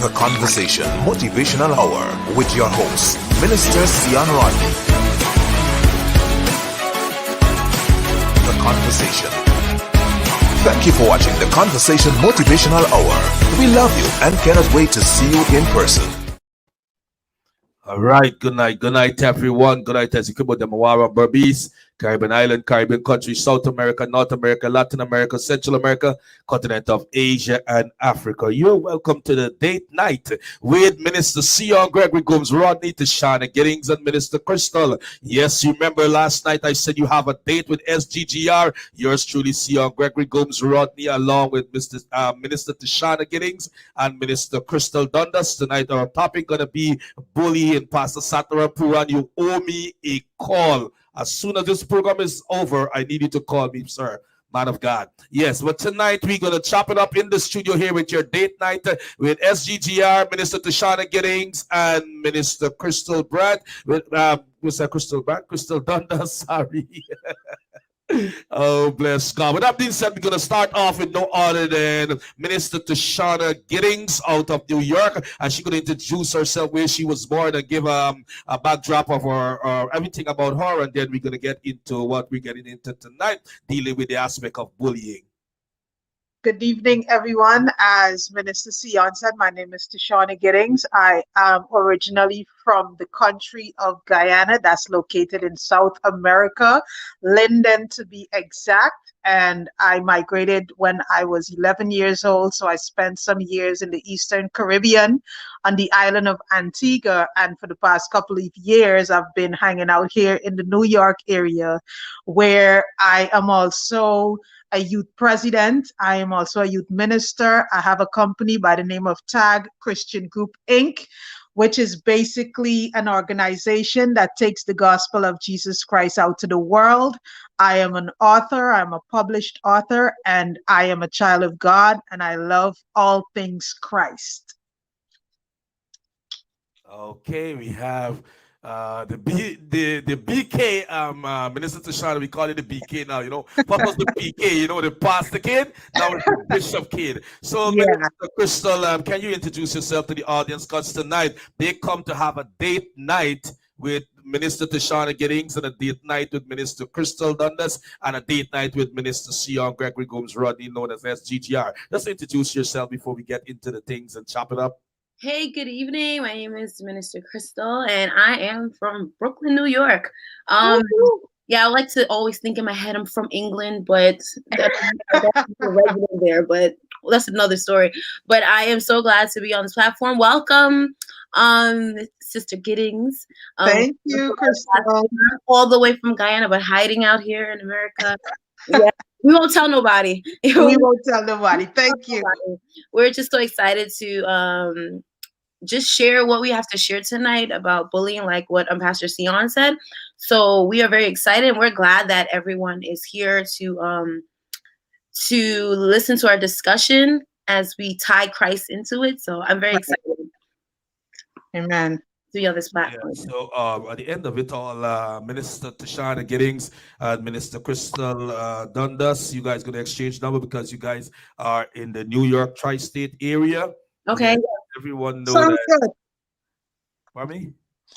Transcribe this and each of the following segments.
The Conversation Motivational Hour with your host, Minister Seon Rodney. The Conversation. Thank you for watching The Conversation Motivational Hour. We love you and cannot wait to see you in person. All right, good night everyone. Good night, Ezekiel Demawara, Berbice, Caribbean Island, Caribbean countries, South America, North America, Latin America, Central America, continent of Asia and Africa. You're welcome to the date night with Minister Seon Rodney, Tashana Giddings, and Minister Crystal. Yes, you remember last night I said you have a date with SGGR. Yours truly, Seon Rodney, along with Minister Tashana Giddings and Minister Crystal Dundas. Tonight our topic gonna be bullying. Pastor Satara Puran, you owe me a call. As soon as this program is over, I need you to call me, sir. Man of God. Yes, but tonight we're going to chop it up in the studio here with your date night with SGGR, Minister Tashana Giddings, and Minister Crystal Brad. Mr. Crystal Brad? Crystal Dundas, sorry. Oh, bless God. With that being said, we're going to start off with no other than Minister Tashana Giddings out of New York. And she's going to introduce herself, where she was born, and give a backdrop of her, everything about her. And then we're going to get into what we're getting into tonight, dealing with the aspect of bullying. Good evening, everyone. As Minister Seon said, my name is Tashana Giddings. I am originally from the country of Guyana, that's located in South America, Linden to be exact. And I migrated when I was 11 years old. So I spent some years in the Eastern Caribbean on the island of Antigua. And for the past couple of years, I've been hanging out here in the New York area, where I am also a youth president. I am also a youth minister. I have a company by the name of Tag Christian Group, Inc., which is basically an organization that takes the gospel of Jesus Christ out to the world. I am an author. I'm a published author, and I am a child of God, and I love all things Christ. Okay, we have the BK, Minister Tashana, we call it the BK now, you know. What was the BK, you know, the pastor kid? Now it's the bishop kid. So, yeah. Minister Crystal, can you introduce yourself to the audience? Because tonight they come to have a date night with Minister Tashana Giddings, and a date night with Minister Crystal Dundas, and a date night with Minister Seon Rodney, known as SGGR. Just introduce yourself before we get into the things and chop it up. Hey, good evening. My name is Minister Crystal, and I am from Brooklyn, New York. Yeah, I like to always think in my head I'm from England, but that's regular there. But that's another story. But I am so glad to be on this platform. Welcome, Sister Giddings. Thank you, Crystal. All the way from Guyana, but hiding out here in America. Yeah. We won't tell nobody. We won't tell nobody. Thank you. We're just so excited to just share what we have to share tonight about bullying, like what Pastor Seon said. So we are very excited, and we're glad that everyone is here to listen to our discussion as we tie Christ into it. So I'm very excited. Amen. To be on this platform. Yeah, so at the end of it all, Minister Tashana Giddings and Minister Crystal Dundas, you guys going to exchange number because you guys are in the New York tri-state area. Okay. Everyone knows Sounds that. good. Pardon me?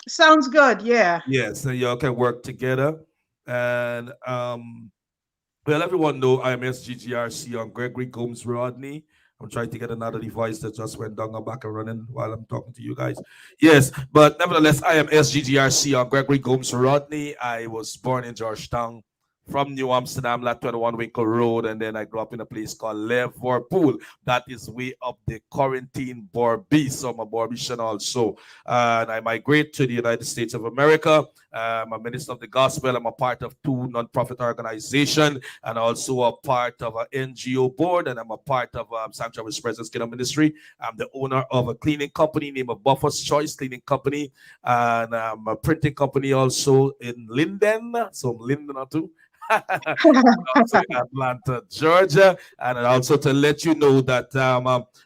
Sounds good, yeah. Yes, so y'all can work together. And well, everyone know I am SGGR Seon Rodney. I'm trying to get another device that just went down and back and running while I'm talking to you guys. Yes, but nevertheless, I am SGGR Seon Rodney. I was born in Georgetown, from New Amsterdam, Lat 21 Winkle Road, and then I grew up in a place called Liverpool. That is way up the quarantine Borby, so I'm a Borbician also. And I migrate to the United States of America. I'm a minister of the gospel. I'm a part of 2 non-profit organizations, and also a part of an NGO board, and I'm a part of Sanctuary Presence Kingdom Ministry. I'm the owner of a cleaning company named Buffer's Choice Cleaning Company, and I'm a printing company also in Linden, so I'm Linden too. Also in Atlanta, Georgia, and also to let you know that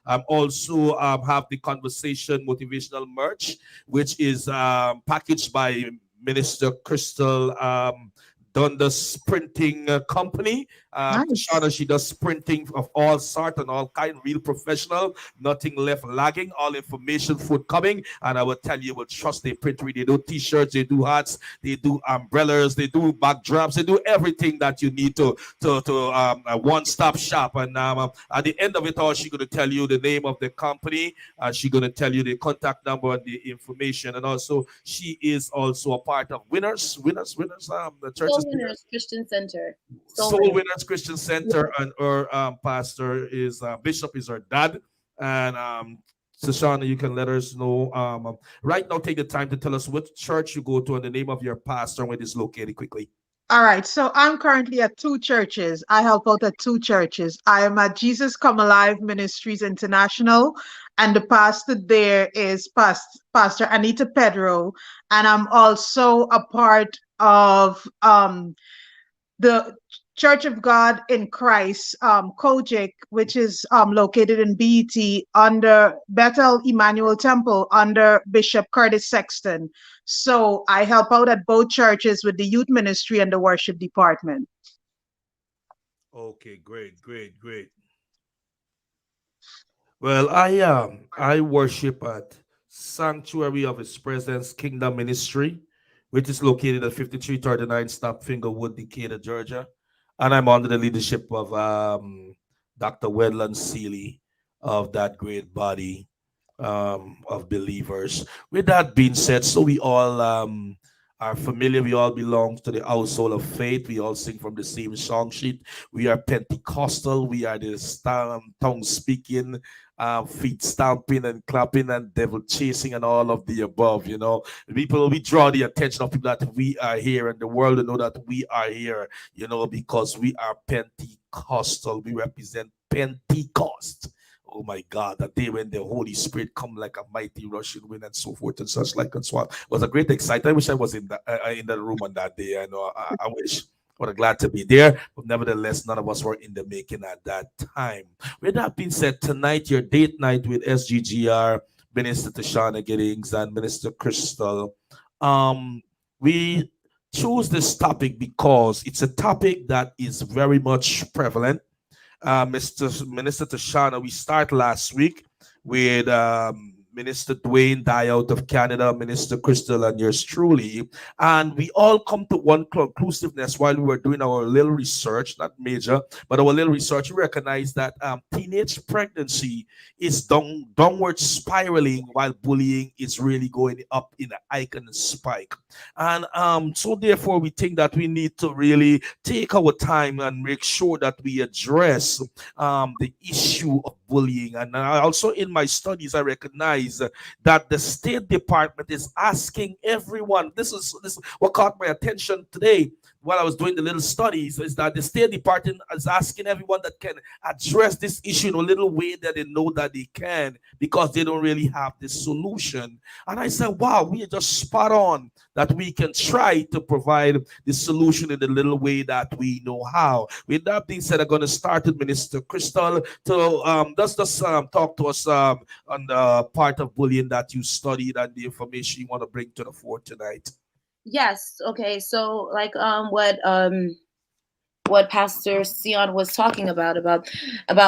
I'm also have the Conversation Motivational merch, which is packaged by Minister Crystal Dundas Printing Company, Nice. Shauna, she does printing of all sort and all kind, real professional, nothing left lagging, all information forthcoming. And I will tell you, will trust they print. They do t-shirts, they do hats, they do umbrellas, they do backdrops, they do everything that you need to a one-stop shop. And at the end of it all, she's gonna tell you the name of the company. She's gonna tell you the contact number and the information. And also, she is also a part of Winners. The church's Soul Winners Christian Center. Soul Winners Christian Center, and our pastor is Bishop is our dad. And Shoshana, you can let us know. Right now, take the time to tell us what church you go to and the name of your pastor and where it is located quickly. All right, so I'm currently at two churches. I help out at two churches. I am at Jesus Come Alive Ministries International, and the pastor there is Pastor Anita Pedro, and I'm also a part of the Church of God in Christ, Kojic, which is located in BET under Bethel Emmanuel Temple under Bishop Curtis Sexton. So I help out at both churches with the youth ministry and the worship department. Okay, great. Well, I worship at Sanctuary of His Presence Kingdom Ministry, which is located at 5339 Stop Fingerwood, Decatur, Georgia. And I'm under the leadership of Dr. Wedland Seeley of that great body of believers. With that being said, so we all are familiar. We all belong to the household of faith. We all sing from the same song sheet. We are Pentecostal. We are the tongue speaking, feet stamping and clapping and devil chasing and all of the above. You know, people, we draw the attention of people that we are here and the world to know that we are here, you know, because we are Pentecostal. We represent Pentecost. Oh my God, that day when the Holy Spirit come like a mighty rushing wind and so forth and such like and so on. It was a great excitement. I wish I was in the room on that day. I know. I wish. We're glad to be there, but nevertheless, none of us were in the making at that time. With that being said, tonight your date night with SGGR, Minister Tashana Giddings and Minister Crystal. We choose this topic because it's a topic that is very much prevalent. Minister Tashana, we start last week with Minister Dwayne Dye out of Canada, Minister Crystal, and yours truly. And we all come to one conclusiveness while we were doing our little research, not major, but our little research. We recognize that teenage pregnancy is downward spiraling while bullying is really going up in an icon spike. And so therefore, we think that we need to really take our time and make sure that we address the issue of bullying. And also in my studies, I recognize that the State Department is asking everyone. This is what caught my attention today while I was doing the little studies, is that the State Department is asking everyone that can address this issue in a little way that they know that they can, because they don't really have the solution. And I said, wow, we are just spot on that we can try to provide the solution in the little way that we know how. With that being said, I'm going to start with Minister Crystal to just talk to us on the part of bullying that you studied and the information you want to bring to the fore tonight. Yes. Okay. So like what Pastor Seon was talking about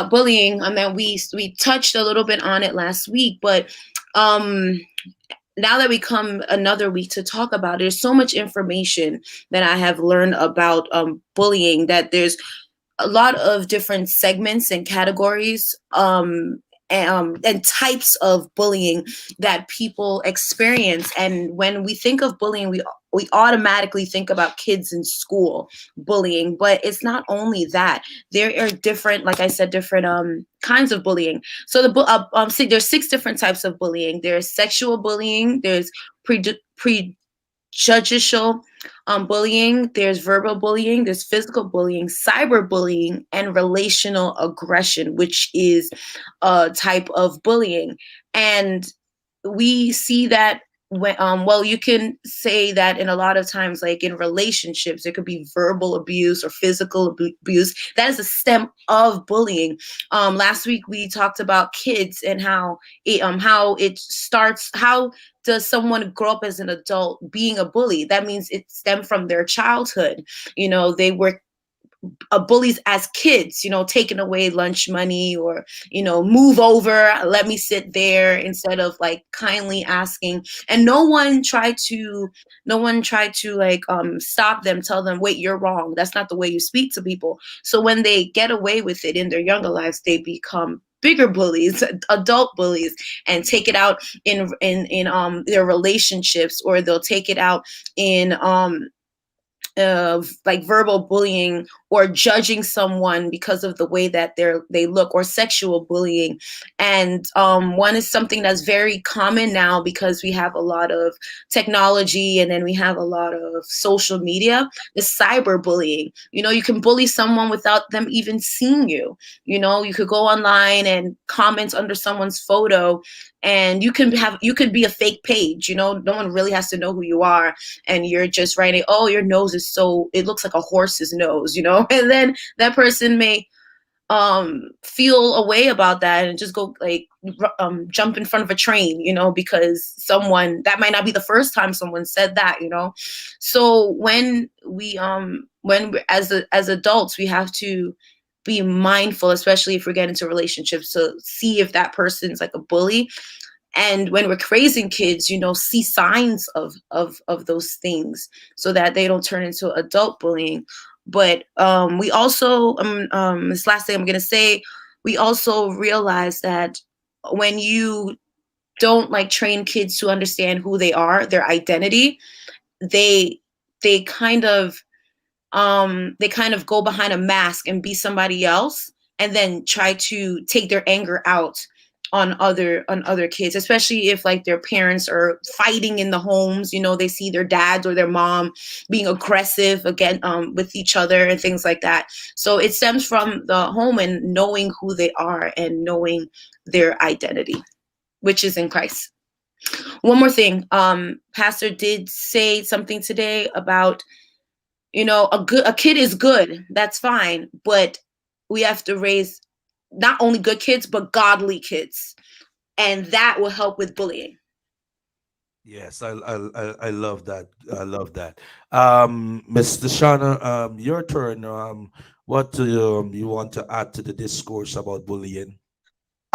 bullying, and then we touched a little bit on it last week, but now that we come another week to talk about it, there's so much information that I have learned about bullying, that there's a lot of different segments and categories and types of bullying that people experience. And when we think of bullying, we automatically think about kids in school bullying, but it's not only that. There are different, like I said, different kinds of bullying. So there's 6 different types of bullying. There's sexual bullying, there's prejudicial bullying, there's verbal bullying, there's physical bullying, cyber bullying, and relational aggression, which is a type of bullying. And we see that when you can say that in a lot of times, like in relationships, it could be verbal abuse or physical abuse. That is a stem of bullying. Last week we talked about kids and how it starts. How does someone grow up as an adult being a bully? That means it stemmed from their childhood. You know, they were bullies as kids, taking away lunch money, or, move over, let me sit there, instead of like kindly asking. And no one tried to like stop them, tell them, wait, you're wrong. That's not the way you speak to people. So when they get away with it in their younger lives, they become bigger bullies, adult bullies, and take it out in their relationships, or they'll take it out in of like verbal bullying, or judging someone because of the way that they look, or sexual bullying. And one is something that's very common now, because we have a lot of technology, and then we have a lot of social media, the cyber bullying. You can bully someone without them even seeing you. You could go online and comment under someone's photo, and you could be a fake page. No one really has to know who you are, and you're just writing, oh, your nose is it looks like a horse's nose, and then that person may feel a way about that, and just go like jump in front of a train, because someone, that might not be the first time someone said that. So when we as adults, we have to be mindful, especially if we're getting into relationships, to see if that person's like a bully. And when we're raising kids, see signs of those things, so that they don't turn into adult bullying. But we also, this last thing I'm going to say, we also realize that when you don't like train kids to understand who they are, their identity, they kind of go behind a mask and be somebody else, and then try to take their anger out on other kids, especially if like their parents are fighting in the homes. They see their dads or their mom being aggressive again with each other and things like that. So it stems from the home, and knowing who they are, and knowing their identity, which is in Christ. One more thing, Pastor did say something today about, a kid is good, that's fine, but we have to raise not only good kids, but godly kids. And that will help with bullying. Yes, I love that. I love that. Mr. Shauna, your turn. What do you want to add to the discourse about bullying?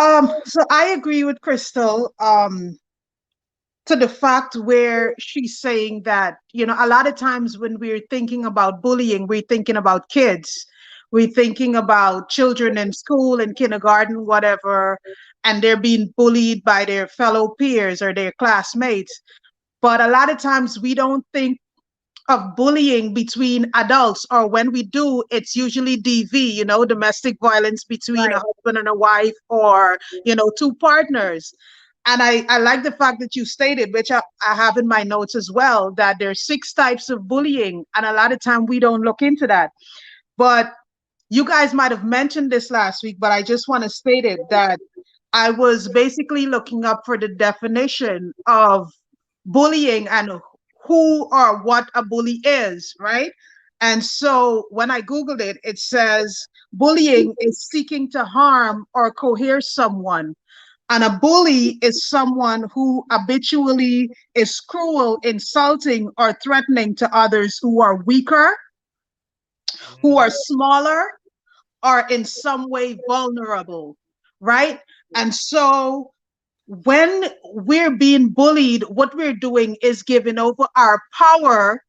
So I agree with Crystal, to the fact where she's saying that, a lot of times when we're thinking about bullying, we're thinking about kids. We're thinking about children in school, in kindergarten, whatever, and they're being bullied by their fellow peers or their classmates. But a lot of times we don't think of bullying between adults, or when we do, it's usually DV, domestic violence between a Right. husband and a wife, or, two partners. And I like the fact that you stated, which I have in my notes as well, that there's 6 types of bullying. And a lot of time we don't look into that. But you guys might have mentioned this last week, but I just want to state it, that I was basically looking up for the definition of bullying and who or what a bully is, right? And so when I Googled it, it says bullying is seeking to harm or coerce someone. And a bully is someone who habitually is cruel, insulting, or threatening to others who are weaker, who are smaller, or in some way vulnerable, right? And so when we're being bullied, what we're doing is giving over our power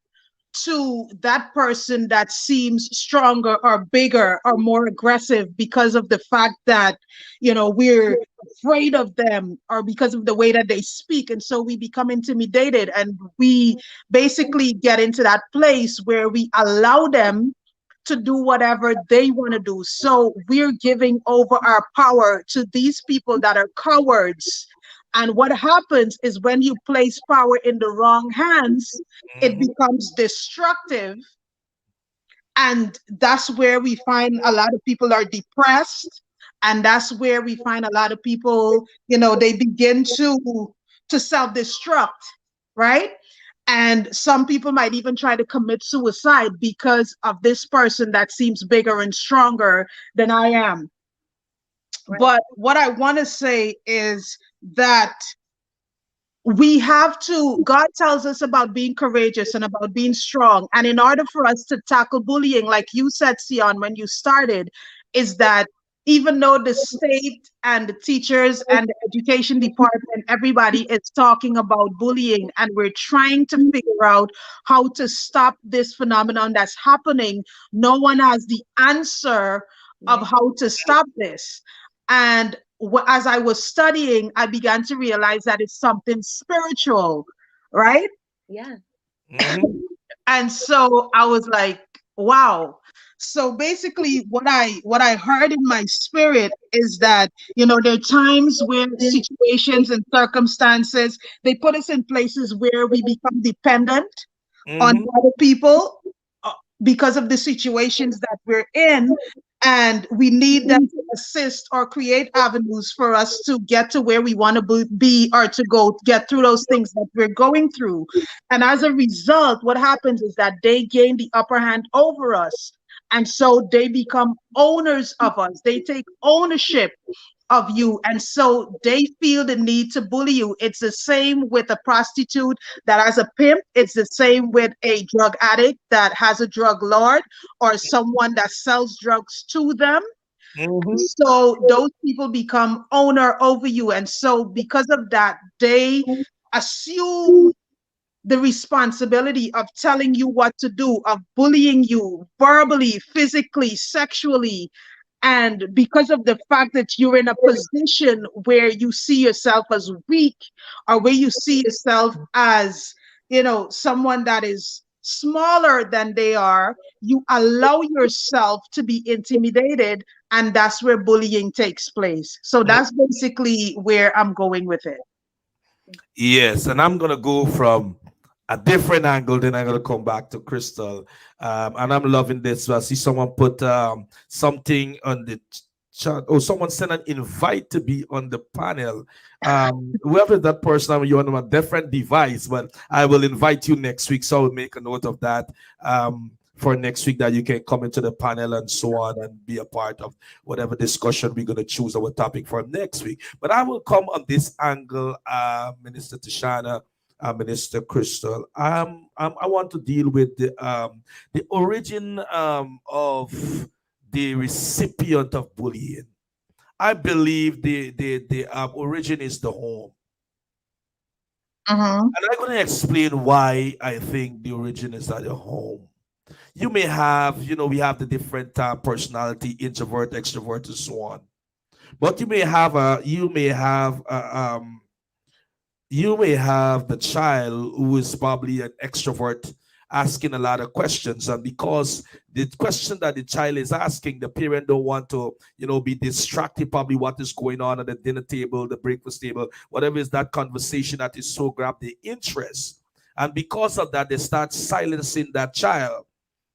to that person that seems stronger or bigger or more aggressive, because of the fact that, we're afraid of them, or because of the way that they speak. And so we become intimidated, and we basically get into that place where we allow them to do whatever they want to do. So we're giving over our power to these people that are cowards. And what happens is, when you place power in the wrong hands, it becomes destructive. And that's where we find a lot of people are depressed. And that's where we find a lot of people, they begin to self-destruct, right? And some people might even try to commit suicide because of this person that seems bigger and stronger than I am. Right. But what I want to say is that we have to, God tells us about being courageous and about being strong. And in order for us to tackle bullying, like you said, Seon, when you started, is that even though the state and the teachers and the education department, everybody is talking about bullying, and we're trying to figure out how to stop this phenomenon that's happening, no one has the answer of how to stop this. And as I was studying, I began to realize that it's something spiritual, right? Yeah. And so I was like, wow. So basically what I heard in my spirit is that, there are times where situations and circumstances, they put us in places where we become dependent on other people because of the situations that we're in, and we need them to assist or create avenues for us to get to where we want to be, or to go get through those things that we're going through. And as a result, what happens is that they gain the upper hand over us, and so they become owners of us. They take ownership of you, and so they feel the need to bully you. It's the same with a prostitute that has a pimp. It's the same with a drug addict that has a drug lord, or someone that sells drugs to them. So those people become owner over you, and so because of that, they assume the responsibility of telling you what to do, of bullying you verbally, physically, sexually. And because of the fact that you're in a position where you see yourself as weak, or where you see yourself as, someone that is smaller than they are, you allow yourself to be intimidated. And that's where bullying takes place. So that's basically where I'm going with it. Yes, and I'm gonna go from a different angle. Then I'm gonna come back to Crystal, and I'm loving this. So I see someone put something on the chat. Oh, someone sent an invite to be on the panel. Whoever that person, you're on a different device, but I will invite you next week. So I'll make a note of that. For next week, that you can come into the panel and so on and be a part of whatever discussion we're going to choose our topic for next week. But I will come on this angle, Minister Tashana, Minister Crystal. I want to deal with the origin of the recipient of bullying. I believe the origin is the home. And I'm going to explain why I think the origin is at the home. You may have, we have the different personality, introvert, extrovert, and so on. But you may have the child who is probably an extrovert, asking a lot of questions, and because the question that the child is asking, the parent don't want to, be distracted, probably what is going on at the dinner table, the breakfast table, whatever is that conversation that is so grab their interest. And because of that, they start silencing that child.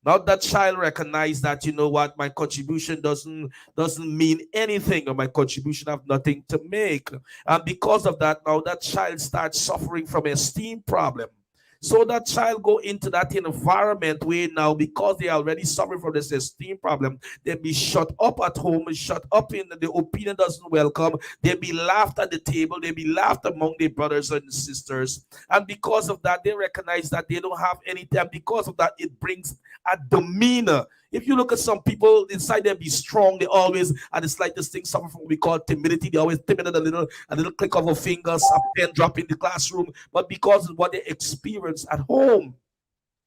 Now that child recognize that, what, my contribution doesn't mean anything, or my contribution have nothing to make. And because of that, now that child starts suffering from esteem problem. So that child go into that environment where now, because they are already suffering from this esteem problem, they be shut up at home, shut up in the opinion doesn't welcome. They be laughed at the table. They be laughed among their brothers and sisters. And because of that, they recognize that they don't have anything. Because of that, it brings a demeanor. If you look at some people inside, they be strong. They always, at the slightest thing, suffer from what we call timidity. They always timid at a little click of a fingers, a pen drop in the classroom. But because of what they experience at home,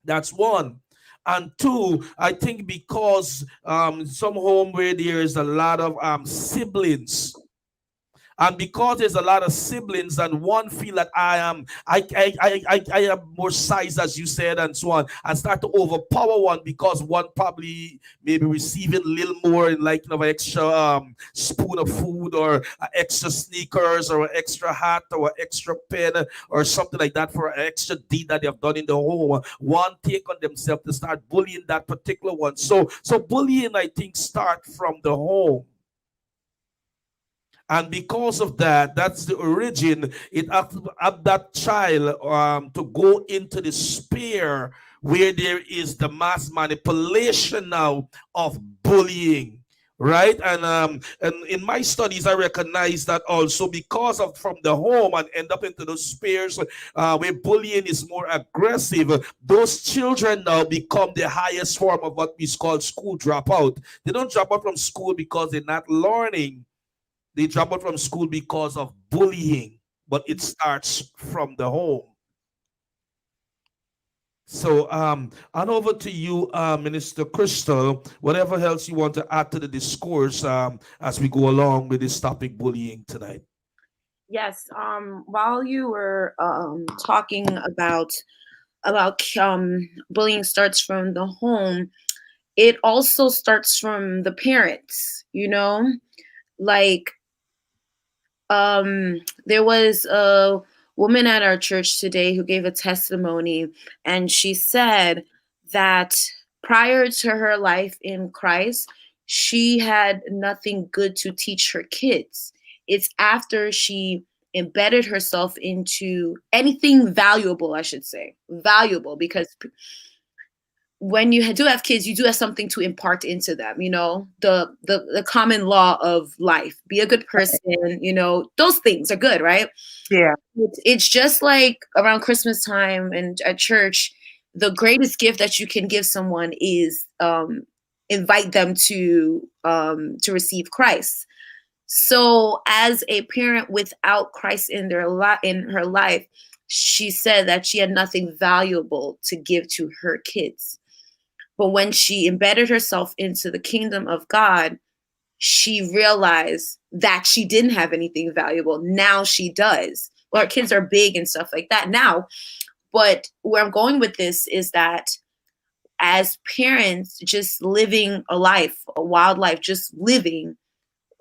that's one. And two, I think because some home where there is a lot of siblings. And because there's a lot of siblings, and one feel that I am more size, as you said, and so on, and start to overpower one, because one probably maybe receiving a little more in like an extra spoon of food, or extra sneakers, or an extra hat, or an extra pen, or something like that for an extra deed that they have done in the home. One take on themselves to start bullying that particular one. So bullying, I think, start from the home. And because of that, that's the origin. It of that child to go into the sphere where there is the mass manipulation now of bullying, right? And in my studies, I recognize that also because of from the home and end up into those spheres where bullying is more aggressive, those children now become the highest form of what we call school dropout. They don't drop out from school because they're not learning. They drop out from school because of bullying, but it starts from the home. So, and over to you, Minister Crystal. Whatever else you want to add to the discourse as we go along with this topic, bullying tonight. Yes. While you were talking about bullying starts from the home, it also starts from the parents. You know, like there was a woman at our church today who gave a testimony, and she said that prior to her life in Christ, she had nothing good to teach her kids. It's after she embedded herself into anything valuable, I should say, valuable, because when you do have kids, you do have something to impart into them, you know, the common law of life, be a good person, you know, those things are good, right? Yeah. It's just like around Christmas time and at church, the greatest gift that you can give someone is invite them to receive Christ. So as a parent without Christ in in her life, she said that she had nothing valuable to give to her kids. But when she embedded herself into the kingdom of God, she realized that she didn't have anything valuable. Now she does. Well, her kids are big and stuff like that now. But where I'm going with this is that as parents, just living a life, a wild life, just living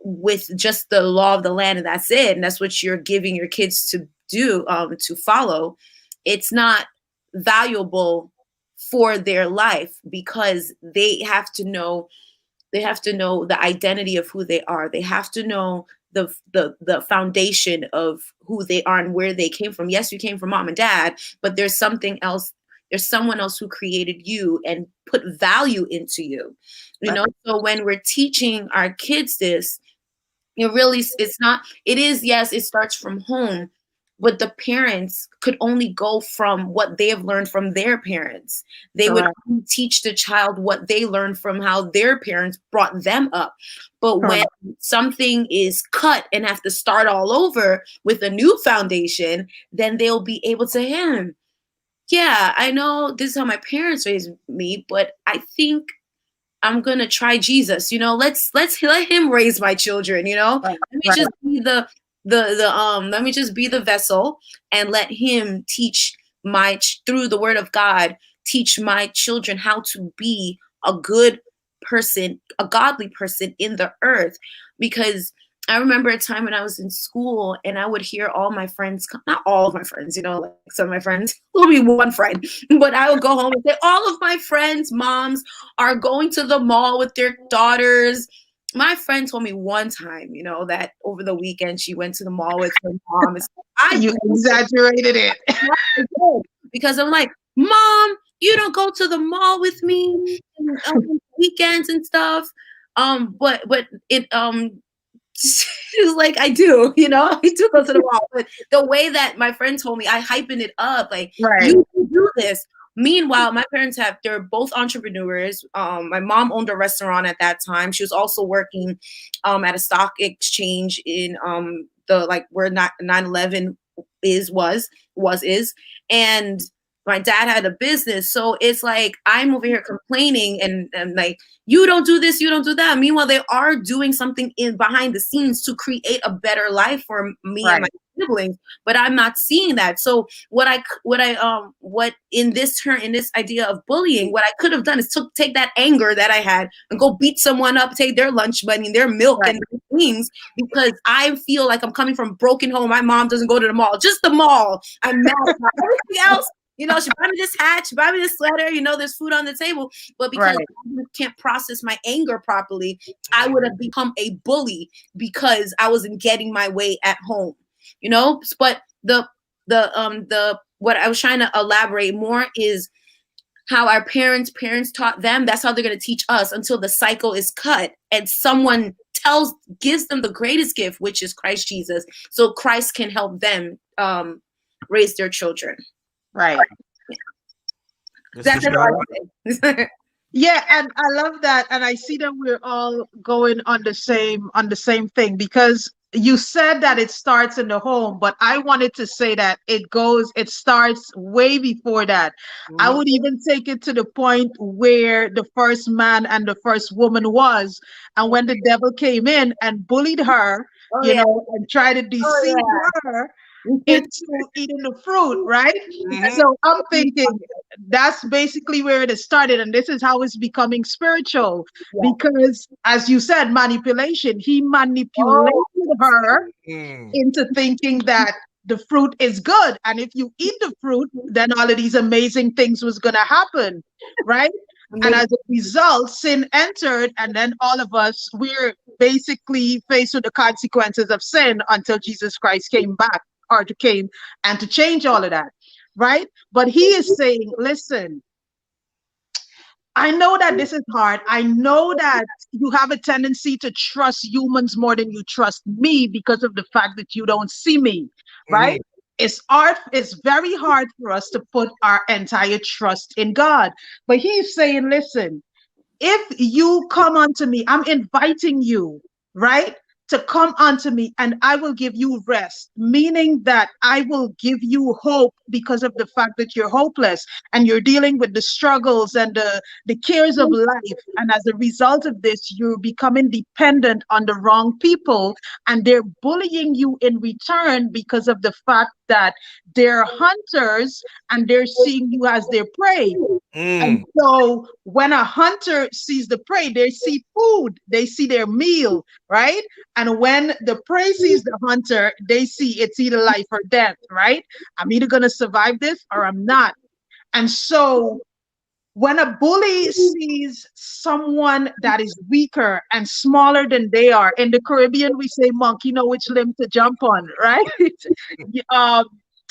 with just the law of the land, and that's it. And that's what you're giving your kids to do, to follow. It's not valuable for their life because they have to know the identity of who they are. They have to know the foundation of who they are and where they came from. Yes, you came from mom and dad, but there's something else. There's someone else who created you and put value into you. You know, so when we're teaching our kids this, yes, it starts from home, but the parents could only go from what they have learned from their parents. They would only teach the child what they learned from how their parents brought them up. But when something is cut and have to start all over with a new foundation, then they'll be able to yeah, I know this is how my parents raised me, but I think I'm gonna try Jesus. You know, let's let him raise my children. You know, let me just be let me just be the vessel and let him teach through the word of God, teach my children how to be a good person, a godly person in the earth. Because I remember a time when I was in school and I would hear all my friends, not all of my friends, you know, like some of my friends, will be one friend, but I would go home and say, all of my friends' moms are going to the mall with their daughters. My friend told me one time, you know, that over the weekend she went to the mall with her mom. You exaggerated it. Because I'm like, Mom, you don't go to the mall with me on weekends and stuff. But it she was like, I do, you know, I do go to the mall. But the way that my friend told me, I hyping it up, like, you can do this. Meanwhile, my parents they're both entrepreneurs. My mom owned a restaurant at that time. She was also working at a stock exchange in where 9/11 is. And my dad had a business. So it's like, I'm over here complaining and like, you don't do this, you don't do that. Meanwhile, they are doing something in behind the scenes to create a better life for me and my siblings, but I'm not seeing that. So what in this idea of bullying, what I could have done is take that anger that I had and go beat someone up, take their lunch money, their milk and their things, because I feel like I'm coming from a broken home. My mom doesn't go to the mall, just the mall. I'm mad about everything else. You know, she buy me this hat, she buy me this sweater, you know, there's food on the table. But because I can't process my anger properly, I would have become a bully because I wasn't getting my way at home. You know, but the what I was trying to elaborate more is how our parents taught them, that's how they're going to teach us until the cycle is cut and someone gives them the greatest gift, which is Christ Jesus, so Christ can help them raise their children. Right. That's what I say. Yeah, and I love that, and I see that we're all going on the same thing, because you said that it starts in the home, but I wanted to say that it starts way before that. I would even take it to the point where the first man and the first woman was, and when the devil came in and bullied her, and tried to deceive her into eating the fruit, right? So I'm thinking that's basically where it started, and this is how it's becoming spiritual, because as you said, manipulation. He manipulated her into thinking that the fruit is good, and if you eat the fruit, then all of these amazing things was going to happen, right? And as a result, sin entered, and then all of us, we're basically faced with the consequences of sin until Jesus Christ came back, or came and to change all of that, right? But he is saying, listen, I know that this is hard. I know that you have a tendency to trust humans more than you trust me because of the fact that you don't see me, right? It's very hard for us to put our entire trust in God. But he's saying, listen, if you come unto me, I'm inviting you, right, to come unto me, and I will give you rest, meaning that I will give you hope because of the fact that you're hopeless and you're dealing with the struggles and the cares of life. And as a result of this, you're becoming dependent on the wrong people, and they're bullying you in return because of the fact that they're hunters and they're seeing you as their prey. And so when a hunter sees the prey, they see food, they see their meal, right? And when the prey sees the hunter, they see it's either life or death, right? I'm either going to survive this or I'm not. And so when a bully sees someone that is weaker and smaller than they are, in the Caribbean, we say monkey know which limb to jump on, right?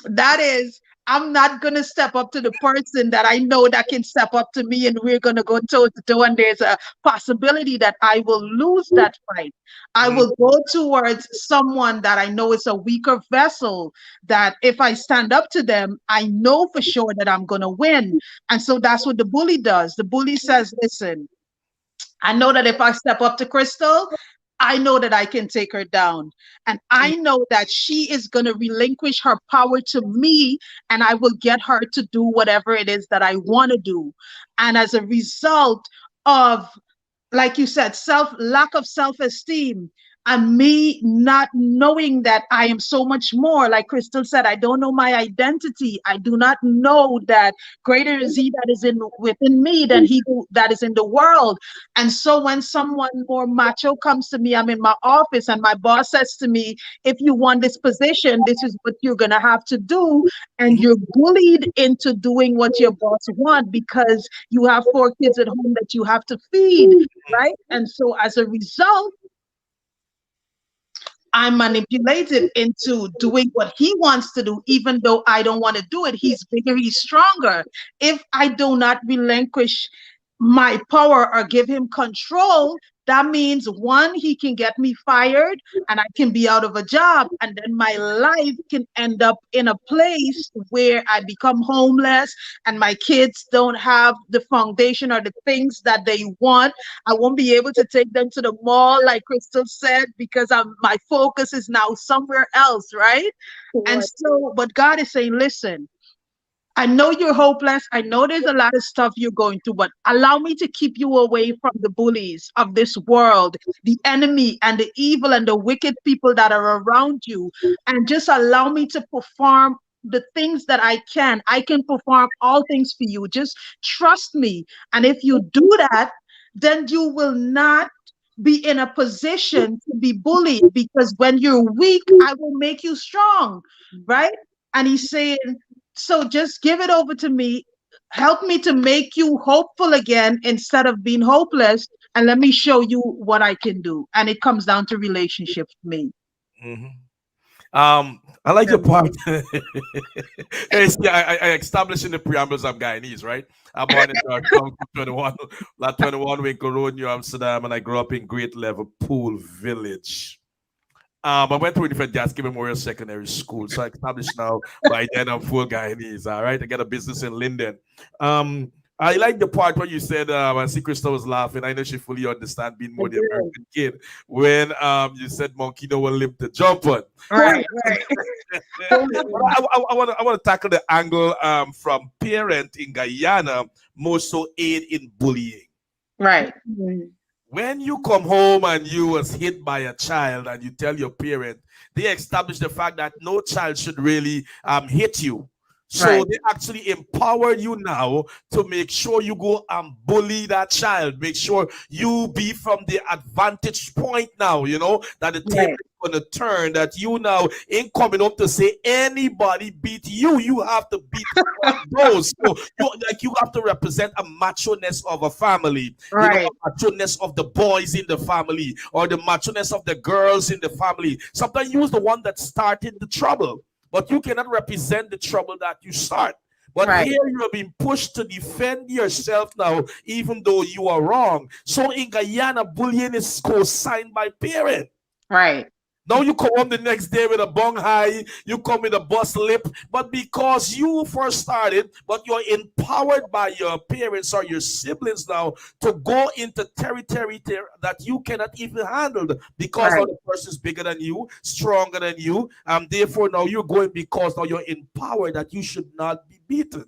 That is, I'm not going to step up to the person that I know that can step up to me, and we're going to go toe to toe, and there's a possibility that I will lose that fight. I will go towards someone that I know is a weaker vessel, that if I stand up to them, I know for sure that I'm going to win. And so that's what the bully does. The bully says, listen, I know that if I step up to Crystal, I know that I can take her down. And I know that she is going to relinquish her power to me, and I will get her to do whatever it is that I want to do. And as a result of, like you said, lack of self-esteem, and me not knowing that I am so much more, like Crystal said, I don't know my identity. I do not know that greater is he that is within me than he that is in the world. And so when someone more macho comes to me, I'm in my office and my boss says to me, if you want this position, this is what you're going to have to do. And you're bullied into doing what your boss wants because you have 4 kids at home that you have to feed, right? And so as a result, I'm manipulated into doing what he wants to do, even though I don't want to do it. He's bigger, he's stronger. If I do not relinquish my power or give him control, that means, one, he can get me fired and I can be out of a job. And then my life can end up in a place where I become homeless and my kids don't have the foundation or the things that they want. I won't be able to take them to the mall, like Crystal said, because my focus is now somewhere else, right? And so, but God is saying, listen, I know you're hopeless. I know there's a lot of stuff you're going through, but allow me to keep you away from the bullies of this world, the enemy and the evil and the wicked people that are around you, and just allow me to perform the things that I can. I can perform all things for you. Just trust me. And if you do that, then you will not be in a position to be bullied, because when you're weak, I will make you strong, right? And he's saying, so just give it over to me. Help me to make you hopeful again instead of being hopeless. And let me show you what I can do. And it comes down to relationships for me. I like the part. Yes, yeah, I established in the preambles I'm Guyanese, right? I'm born in 21, like 21 in Cologne, New Amsterdam, and I grew up in Great Liverpool Village. I went to a different Gatsby Memorial Secondary School, so I established now by then I'm full Guyanese. All right, I got a business in Linden. I like the part where you said, I see Krista was laughing. I know she fully understand being more the American kid when you said monkey no one live to jump on. Right, right. I want to tackle the angle from parent in Guyana, more so aid in bullying. Right. When you come home and you was hit by a child and you tell your parent, they establish the fact that no child should really hit you. So Right. they actually empower you now to make sure you go and bully that child. Make sure you be from the advantage point now, you know, that the table Right. is going to turn, that you now ain't coming up to say anybody beat you. You have to beat those. So you have to represent a macho-ness of a family, Right. you know, the macho-ness of the boys in the family or the macho-ness of the girls in the family. Sometimes you was the one that started the trouble, but you cannot represent the trouble that you start. But Right. here you are being pushed to defend yourself now, even though you are wrong. So in Guyana, bullying is co-signed by parents. Right. Now you come home the next day with a bung high, you come with a bust lip, but because you first started, but you're empowered by your parents or your siblings now to go into territory that you cannot even handle because Right. now the person is bigger than you, stronger than you, and therefore now you're going because now you're empowered that you should not be beaten.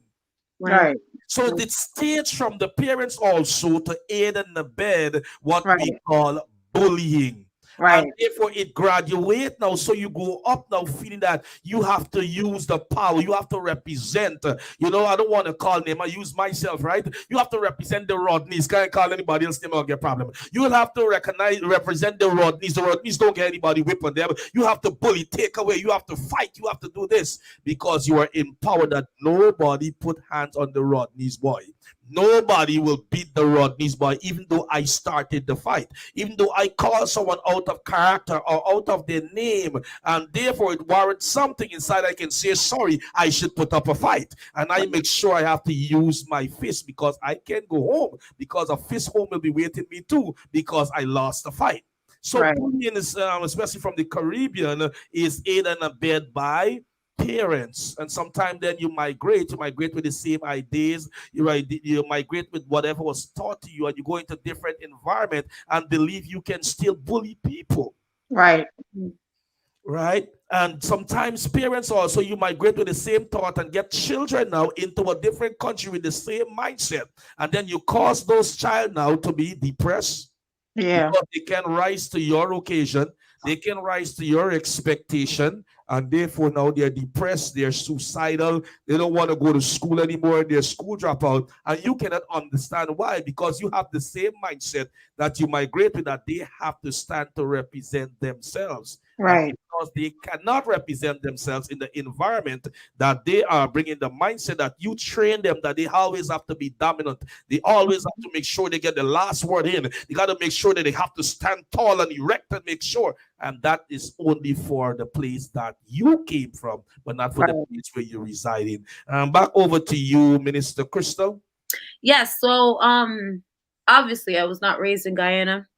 Right. So it states from the parents also to aid and abet what we Right. call bullying. Right. And therefore it graduates now. So you go up now feeling that you have to use the power. You have to represent. You know, I don't want to call name. I use myself, right? You have to represent the Rodneys. Can't call anybody else name or get problem. You will have to represent the Rodneys. The Rodneys don't get anybody whip on them. You have to bully, take away. You have to fight. You have to do this because you are empowered that nobody put hands on the Rodneys boy. Nobody will beat the Rodneys boy, even though I started the fight, even though I call someone out of character or out of their name, and therefore it warrants something inside. I can say, sorry, I should put up a fight. And I make sure I have to use my fist because I can't go home because a fist home will be waiting me too because I lost the fight. So Right. bullying is, especially from the Caribbean, is aided and abetted by parents, and sometimes then you migrate with the same ideas, you migrate with whatever was taught to you, and you go into different environment and believe you can still bully people, Right. right? And sometimes parents also, you migrate with the same thought and get children now into a different country with the same mindset, and then you cause those child now to be depressed Yeah. because they can rise to your occasion, they can rise to your expectation, and therefore now they're depressed, they're suicidal, they don't want to go to school anymore, they're school dropout, and you cannot understand why, because you have the same mindset that you migrate with, that they have to stand to represent themselves. Right. And because they cannot represent themselves in the environment that they are bringing, the mindset that you train them that they always have to be dominant, they always have to make sure they get the last word in, they got to make sure that they have to stand tall and erect and make sure, and that is only for the place that you came from, but not for the place where you reside in. Back over to you, Minister Crystal. Yes. So, obviously, I was not raised in Guyana.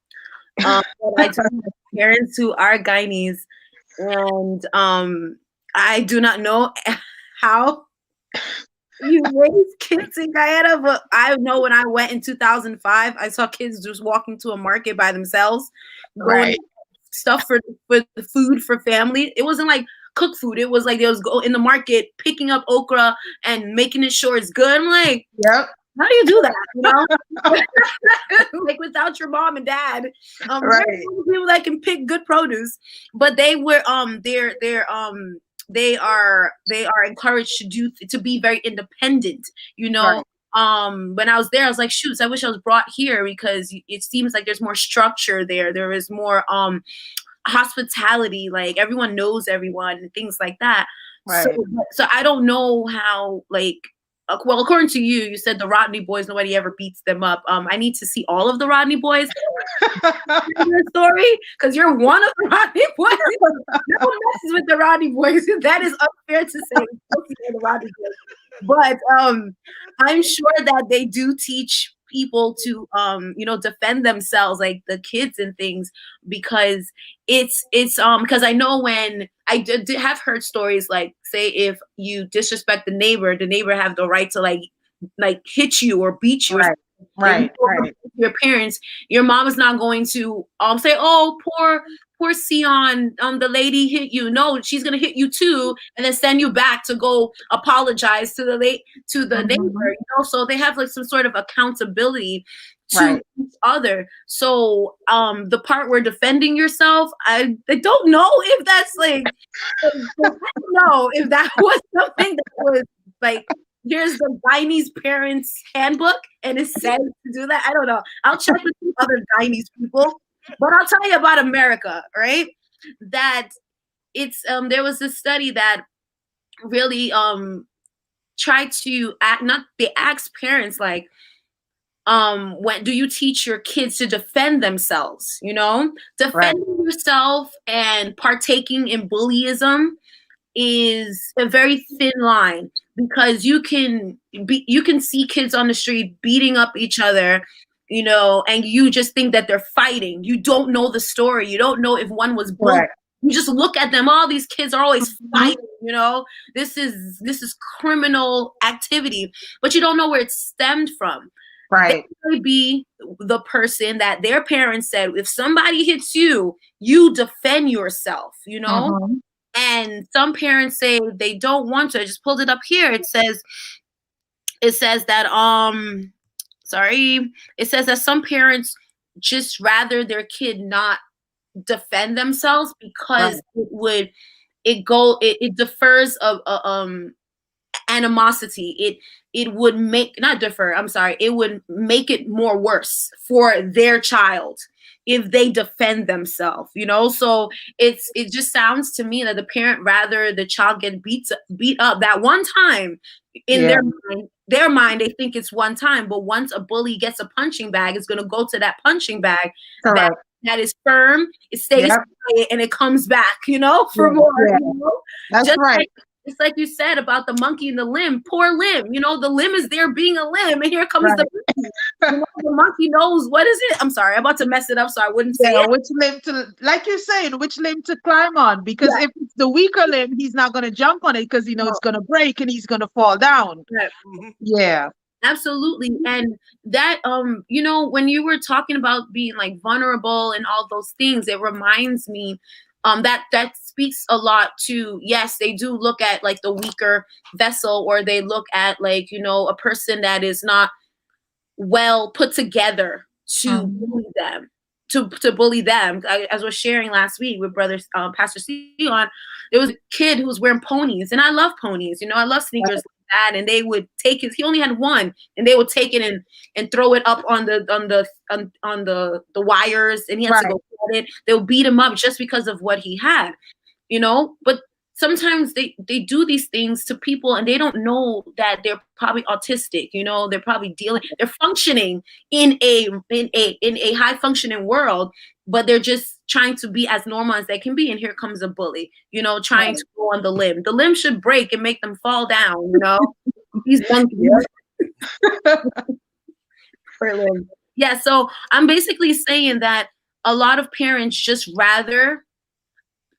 But I do have parents who are Guyanese, and I do not know how you raise kids in Guyana, but I know when I went in 2005, I saw kids just walking to a market by themselves, going Right. stuff for the food for family. It wasn't like cooked food. It was like they was go in the market picking up okra and making sure it's good. I'm like, Yep. how do you do that? You know, like without your mom and dad, Right. people that can pick good produce, but they were they are encouraged to be very independent. You know, when I was there, I was like, shoots, I wish I was brought here because it seems like there's more structure there. There is more hospitality, like everyone knows everyone and things like that. Right. So I don't know how, like, well, according to you, you said the Rodney boys, nobody ever beats them up. I need to see all of the Rodney boys in your story, because you're one of the Rodney boys. No one messes with the Rodney boys. That is unfair to say. The Rodney boys. But I'm sure that they do teach people to defend themselves, like the kids and things, because it's because I know when I did have heard stories, like, say if you disrespect the neighbor have the right to like hit you or beat you. Right. Your parents, your mom is not going to say, "Oh, poor Seon, the lady hit you." No, she's gonna hit you too, and then send you back to go apologize to the neighbor. So they have like some sort of accountability to each other. So the part where defending yourself, I don't know if that's like, I don't know if that was something that was like, here's the Guyanese parents handbook and it says to do that. I don't know. I'll check with some other Guyanese people, but I'll tell you about America, right? That it's there was this study that really tried to they asked parents, like, when do you teach your kids to defend themselves? Defending yourself and partaking in bullyism is a very thin line, because you can see kids on the street beating up each other, and you just think that they're fighting. You don't know the story. You don't know if one was bullied. You just look at them. All these kids are always fighting. This is criminal activity, but you don't know where it stemmed from. They may be the person that their parents said, if somebody hits you, you defend yourself. And some parents say they don't want to. I just pulled it up here. It says that it says that some parents just rather their kid not defend themselves, because it defers animosity. It would make it would make it more worse for their child if they defend themselves, so it just sounds to me that the parent rather the child get beat up that one time. In their mind, they think it's one time, but once a bully gets a punching bag, it's going to go to that punching bag that is firm, it stays quiet, and it comes back, for more. That's just right. It's like you said about the monkey and the limb. Poor limb. The limb is there being a limb, and here comes the monkey. The monkey knows, what is it? I'm sorry, I'm about to mess it up, so I wouldn't say it. Which limb like you're saying, which limb to climb on? Because if it's the weaker limb, he's not going to jump on it, because it's going to break and he's going to fall down. Yeah. Absolutely. And that, when you were talking about being like vulnerable and all those things, it reminds me that speaks a lot to, yes, they do look at like the weaker vessel, or they look at like, a person that is not well put together to bully them. To bully them. As I was sharing last week with brother Pastor Seon, there was a kid who was wearing ponies, and I love ponies. I love sneakers like that. And they would take he only had one, and they would take it and throw it up on the wires, and he had to go get it. They'll beat him up just because of what he had, But sometimes they do these things to people, and they don't know that they're probably autistic. They're probably they're functioning in a high functioning world, but they're just trying to be as normal as they can be. And here comes a bully, trying to go on the limb. The limb should break and make them fall down, These monkeys. Yeah. So I'm basically saying that a lot of parents just rather,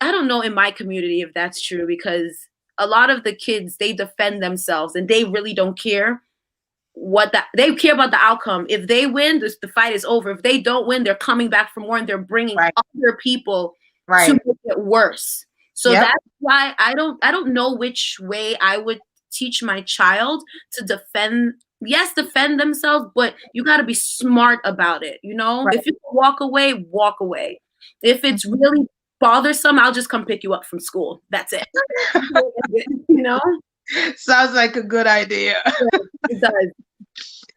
I don't know in my community if that's true, because a lot of the kids, they defend themselves and they really don't care they care about the outcome. If they win, the fight is over. If they don't win, they're coming back for more, and they're bringing other people to make it worse. So that's why I don't know which way I would teach my child to defend themselves, but you got to be smart about it. If you walk away, walk away. If it's really bothersome, I'll just come pick you up from school. That's it. Sounds like a good idea.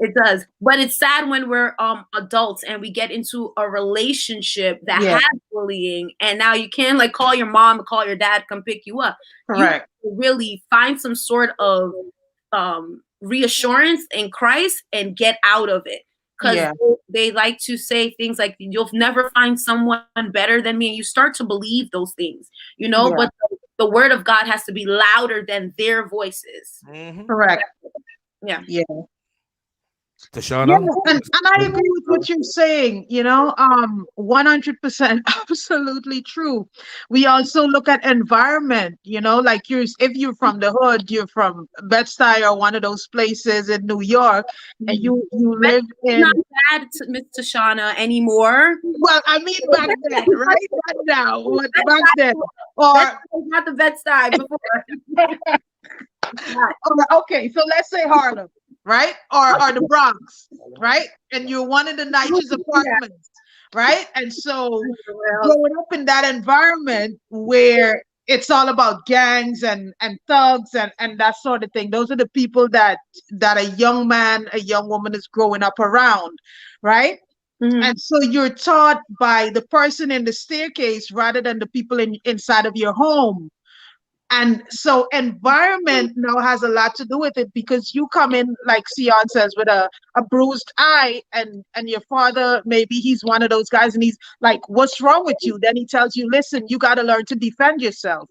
It does. But it's sad when we're adults and we get into a relationship that has bullying, and now you can like call your mom, call your dad, come pick you up. Correct. You really find some sort of reassurance in Christ and get out of it. Because Yeah. they like to say things like, you'll never find someone better than me. And you start to believe those things, you know, Yeah. but the word of God has to be louder than their voices. Correct. Yeah. Yeah. Tashana? Yes, and I agree with what you're saying, 100% absolutely true. We also look at environment, like if you're from the hood, you're from Bed-Stuy or one of those places in New York, and you But live it's not in, bad, Miss Tashana, anymore. well, I mean back then, right? Not now, but back then. That's Or, not the Bed-Stuy before. okay, so let's say Harlem, right? Or the Bronx, right? And you're one of the nicest apartments, right? And so growing up in that environment where it's all about gangs and thugs and that sort of thing, those are the people that a young man, a young woman is growing up around, right? Mhm. And so you're taught by the person in the staircase rather than the people inside of your home. And so environment now has a lot to do with it, because you come in, like Sion says, with a bruised eye, and your father, maybe he's one of those guys, and he's like, what's wrong with you? Then he tells you, listen, you got to learn to defend yourself.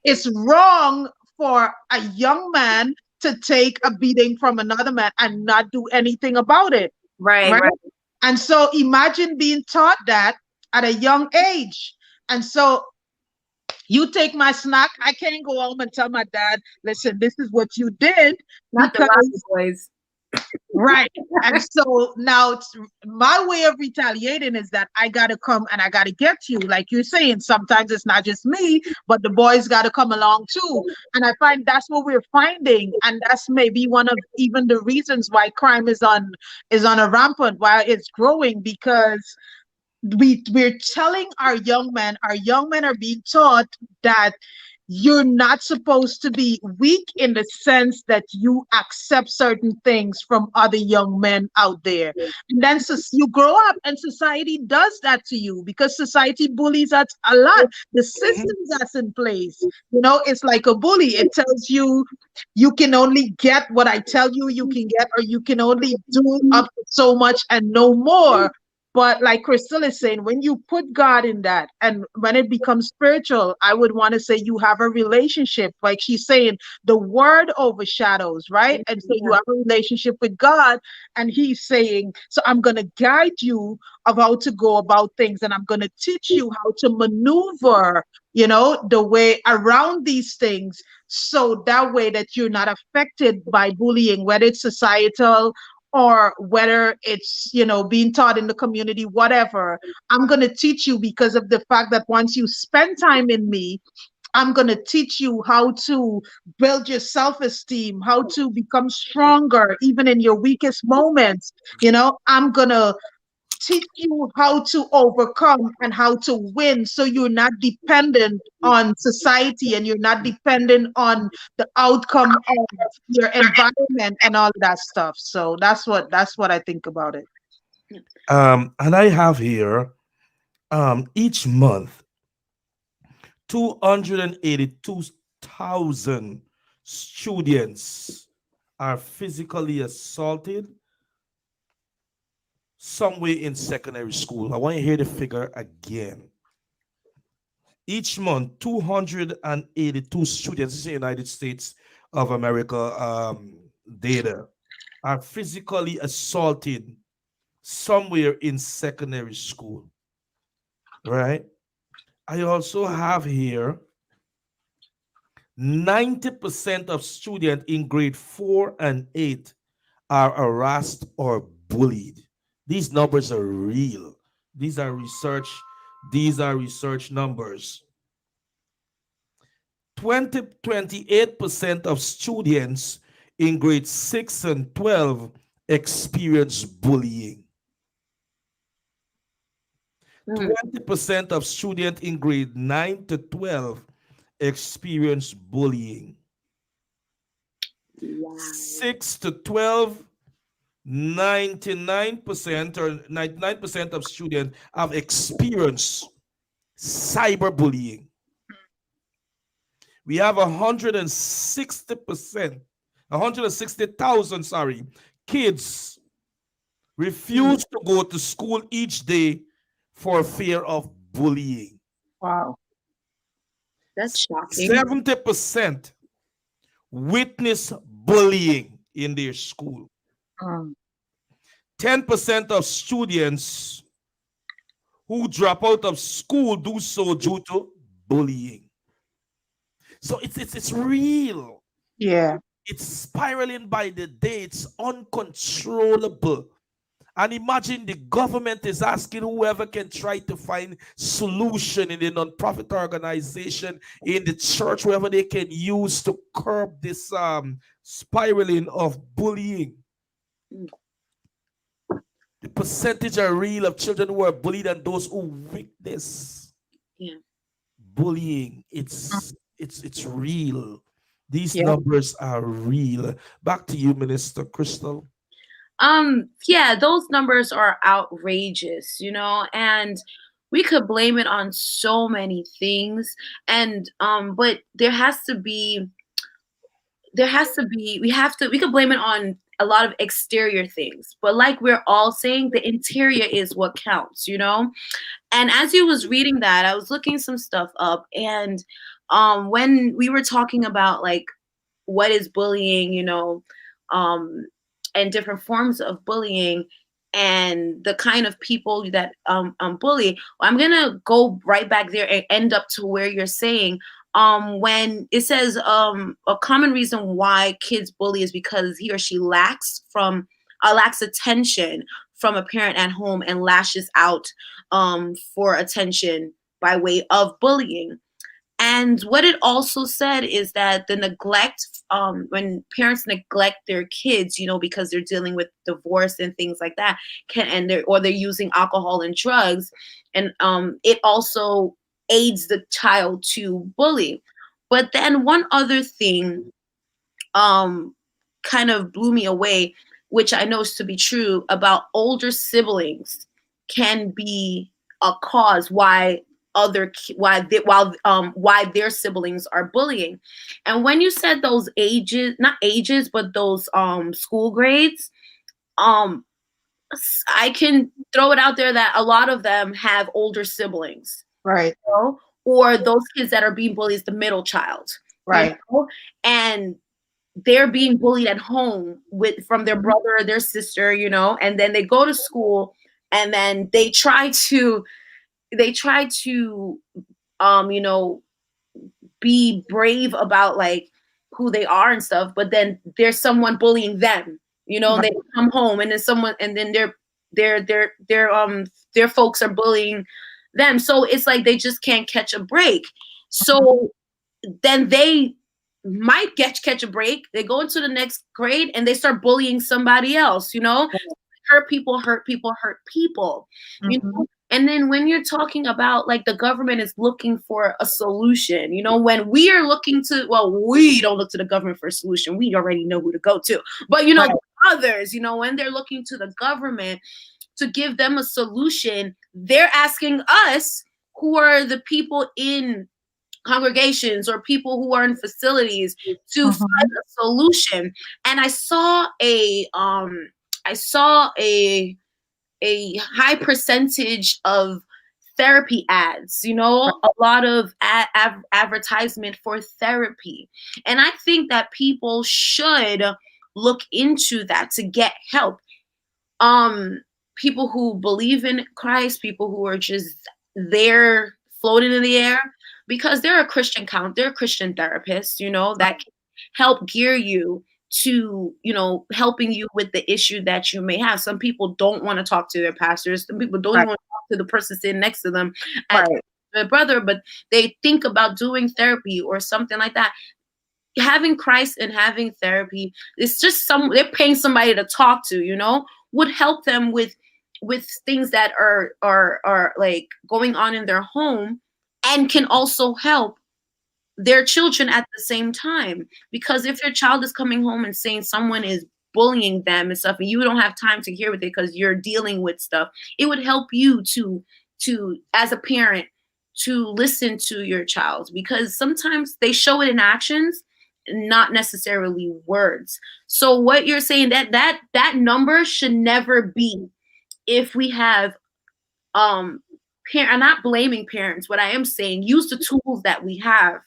It's wrong for a young man to take a beating from another man and not do anything about it. Right. And so imagine being taught that at a young age. And so you take my snack, I can't go home and tell my dad, listen, this is what you did. Not the Rocky Boys. Right. And so now my way of retaliating is that I got to come and I got to get you. Like you're saying, sometimes it's not just me, but the boys got to come along too. And I find that's what we're finding. And that's maybe one of even the reasons why crime is on a rampant, why it's growing, because we're telling our young men are being taught that you're not supposed to be weak, in the sense that you accept certain things from other young men out there. And then you grow up and society does that to you, because society bullies us a lot. The systems that's in place, it's like a bully. It tells you you can only get what I tell you can get, or you can only do up to so much and no more. But like Crystal is saying, when you put God in that, and when it becomes spiritual, I would want to say you have a relationship. Like she's saying, the word overshadows, right? And so you have a relationship with God, and he's saying, so I'm going to guide you of how to go about things, and I'm going to teach you how to maneuver, the way around these things, so that way that you're not affected by bullying, whether it's societal or whether it's being taught in the community, whatever. I'm going to teach you, because of the fact that once you spend time in me, I'm going to teach you how to build your self-esteem, how to become stronger even in your weakest moments. I'm going to teach you how to overcome and how to win, so you're not dependent on society and you're not dependent on the outcome of your environment and all that stuff. So that's what I think about it. And I have here, each month 282,000 students are physically assaulted somewhere in secondary school. I want you to hear the figure again. Each month, 282 students, this is the United States of America data, are physically assaulted somewhere in secondary school, right? I also have here 90% of students in grade 4 and 8 are harassed or bullied. These numbers are real. These are research numbers. 28% of students in grade 6 and 12 experience bullying. 20% of students in grade 9 to 12 experience bullying. 6 to 12, 99% or 99% of students have experienced cyberbullying. We have 160%, 160,000, kids refuse to go to school each day for fear of bullying. Wow. That's shocking. 70% witness bullying in their school. 10% of students who drop out of school do so due to bullying. So it's real. Yeah. It's spiraling by the day. It's uncontrollable. And imagine the government is asking whoever can try to find solution in the non-profit organization, in the church, wherever they can use to curb this spiraling of bullying. The percentage are real of children who are bullied and those who witness bullying. It's real. These numbers are real. Back to you, Minister Crystal. Yeah, those numbers are outrageous, and we could blame it on so many things. And but we could blame it on a lot of exterior things. But like we're all saying, the interior is what counts, And as you was reading that, I was looking some stuff up, and when we were talking about like what is bullying, and different forms of bullying and the kind of people that bully, I'm gonna go right back there and end up to where you're saying when it says a common reason why kids bully is because he or she lacks attention from a parent at home and lashes out for attention by way of bullying. And what it also said is that the neglect, when parents neglect their kids, because they're dealing with divorce and things like that, they're using alcohol and drugs, and it also aids the child to bully. But then one other thing kind of blew me away, which I know is to be true, about older siblings can be a cause why their siblings are bullying. And when you said those ages, not ages, but those school grades, I can throw it out there that a lot of them have older siblings, right? Or those kids that are being bullied is the middle child, right? And they're being bullied at home from their brother or their sister, and then they go to school and then they try to be brave about like who they are and stuff, but then there's someone bullying them, and they come home and then their folks are bullying them. So it's like they just can't catch a break. So then they might catch a break. They go into the next grade and they start bullying somebody else, hurt people, And then when you're talking about like the government is looking for a solution, when we are looking to, we don't look to the government for a solution. We already know who to go to. But, others, when they're looking to the government to give them a solution, they're asking us, who are the people in congregations or people who are in facilities, to find a solution. And I saw a high percentage of therapy ads, a lot of advertisement for therapy. And I think that people should look into that to get help. People who believe in Christ, people who are just there floating in the air, because they're a Christian therapist, that can help gear you to, helping you with the issue that you may have. Some people don't want to talk to their pastors. Some people don't even want to talk to the person sitting next to them as their brother, but they think about doing therapy or something like that. Having Christ and having therapy, it's just they're paying somebody to talk to, would help them with things that are like going on in their home, and can also help their children at the same time. Because if your child is coming home and saying someone is bullying them and stuff, and you don't have time to hear with it because you're dealing with stuff, it would help you to as a parent to listen to your child, because sometimes they show it in actions not necessarily words. So what you're saying, that number should never be, if we have I'm not blaming parents. What I am saying, use the tools that we have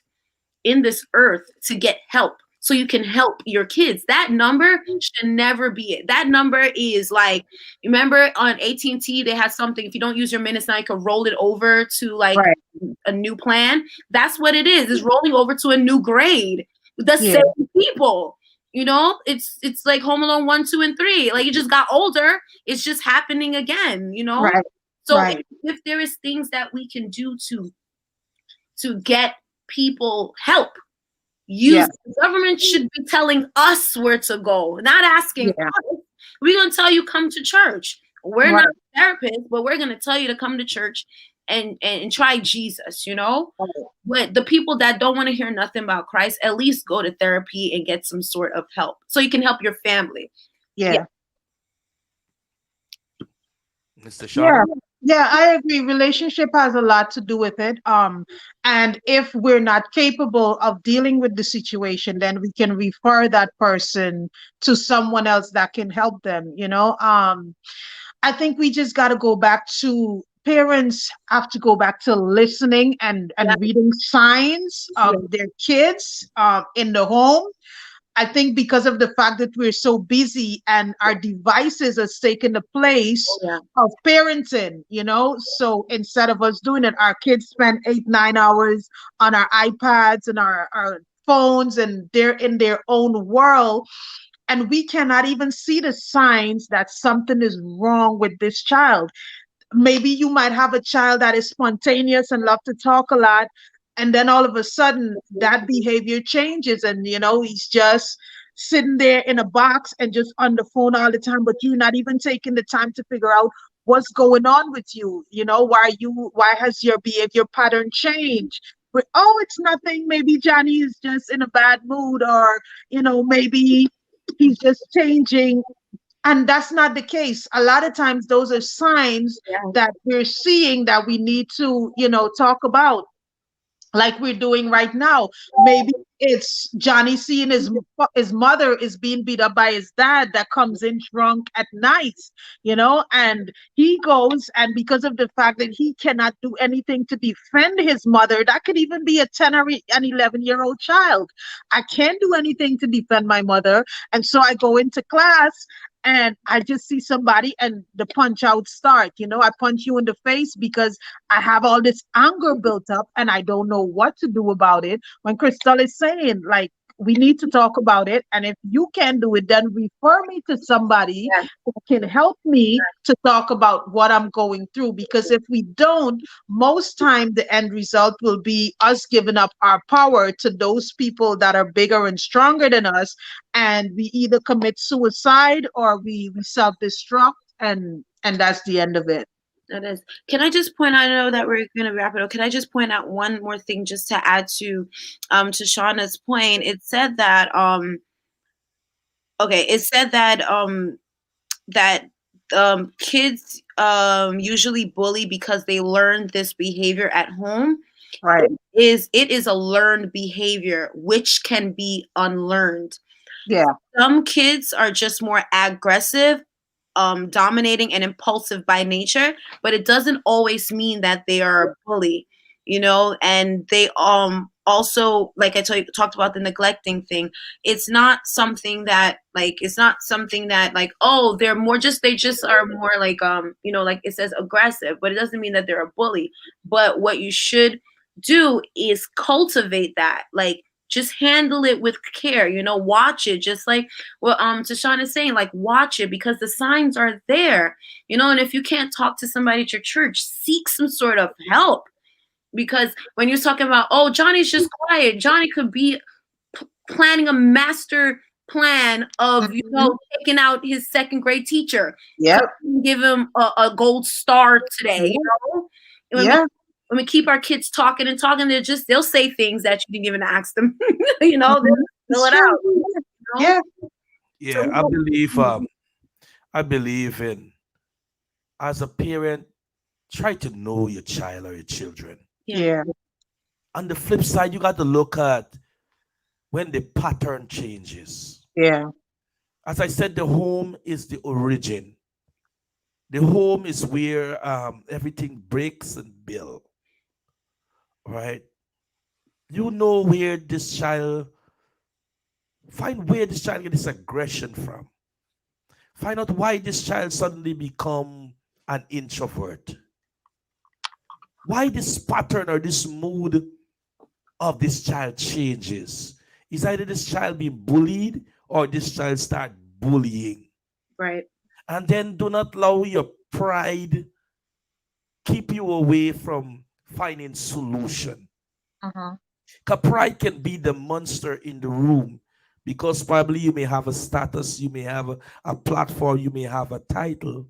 in this earth to get help, so you can help your kids. That number should never be it. That number is like, remember on AT&T, they had something, if you don't use your minutes now, you can roll it over to like Right. a new plan. That's what it is rolling over to a new grade. The Yeah. same people. You know, it's like Home Alone 1, 2, and 3. Like, you just got older. It's just happening again, you know? Right. So Right. if there is things that we can do to get people help, Yeah. the government should be telling us where to go, not asking Yeah. us. We're going to tell you, come to church. We're Right. not therapists, but we're going to tell you to come to church and try Jesus, you know? Right. But the people that don't want to hear nothing about Christ, at least go to therapy and get some sort of help so you can help your family. Yeah. Mr. Sean. Yeah. Yeah, I agree. Relationship has a lot to do with it. And if we're not capable of dealing with the situation, then we can refer that person to someone else that can help them, you know. I think we just got to go back to, parents have to go back to listening and reading signs of their kids in the home. I think because of the fact that we're so busy and our devices has taken the place of parenting, you know. So instead of us doing it, our kids spend 8-9 hours on our iPads and our phones, and they're in their own world. And we cannot even see the signs that something is wrong with this child. Maybe you might have a child that is spontaneous and love to talk a lot, and then all of a sudden that behavior changes, and you know, he's just sitting there in a box and just on the phone all the time, but you're not even taking the time to figure out what's going on with you. You know, why has your behavior pattern changed? But, oh, it's nothing, maybe Johnny is just in a bad mood, or you know, maybe he's just changing. And that's not the case. A lot of times those are signs that we're seeing that we need to, you know, talk about, like we're doing right now. Maybe it's Johnny seeing his mother is being beat up by his dad that comes in drunk at night, you know, and he goes, and because of the fact that he cannot do anything to defend his mother, that could even be a 10 or an 11-year-old child. I can't do anything to defend my mother, and so I go into class and I just see somebody and the punch out start. You know, I punch you in the face because I have all this anger built up and I don't know what to do about it. When Crystal is saying, like, we need to talk about it. And if you can do it, then refer me to somebody who can help me to talk about what I'm going through. Because if we don't, most time the end result will be us giving up our power to those people that are bigger and stronger than us. And we either commit suicide or we self-destruct, and that's the end of it. That is. Can I just point out, I know that we're going to wrap it up. Can I just point out one more thing just to add to Shauna's point? It said that, kids usually bully because they learn this behavior at home. Right. It is a learned behavior, which can be unlearned. Yeah. Some kids are just more aggressive, dominating and impulsive by nature, but it doesn't always mean that they are a bully, you know. And they also, like I talked about the neglecting thing. It's not something that like oh, they just are more like you know, like it says aggressive, but it doesn't mean that they're a bully. But what you should do is cultivate that, like, just handle it with care, you know, watch it, just like what Tashawn is saying, like, watch it because the signs are there, you know. And if you can't talk to somebody at your church, seek some sort of help, because when you're talking about, oh, Johnny's just quiet, Johnny could be planning a master plan of, you know, taking out his second grade teacher. Yeah. Give him a gold star today, you know. When we keep our kids talking and talking, they'll say things that you didn't even ask them. You know, they'll fill it out. You know? Yeah, I believe in, as a parent, try to know your child or your children. Yeah. On the flip side, you got to look at when the pattern changes. Yeah. As I said, the home is the origin. The home is where everything breaks and builds, right? You know where this child, find where this child get this aggression from. Find out why this child suddenly become an introvert. Why this pattern or this mood of this child changes. Is either this child being bullied or this child start bullying. Right. And then do not allow your pride keep you away from finding solution. Mm-hmm. Because pride can be the monster in the room, because probably you may have a status, you may have a platform, you may have a title.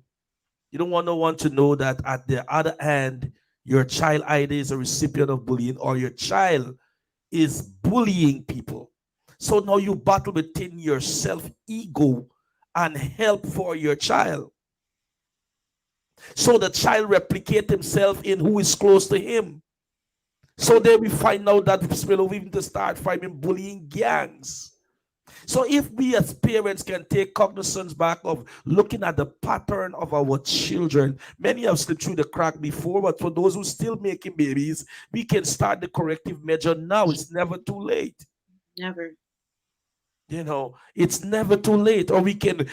You don't want no one to know that at the other hand, your child either is a recipient of bullying or your child is bullying people. So now you battle within yourself, ego, and help for your child. So the child replicate himself in who is close to him. So then we find out that spill over even to start finding bullying gangs. So if we as parents can take cognizance back of looking at the pattern of our children, many have slipped through the crack before, but for those who still making babies, we can start the corrective measure now. It's never too late. Never. You know, it's never too late. Or we can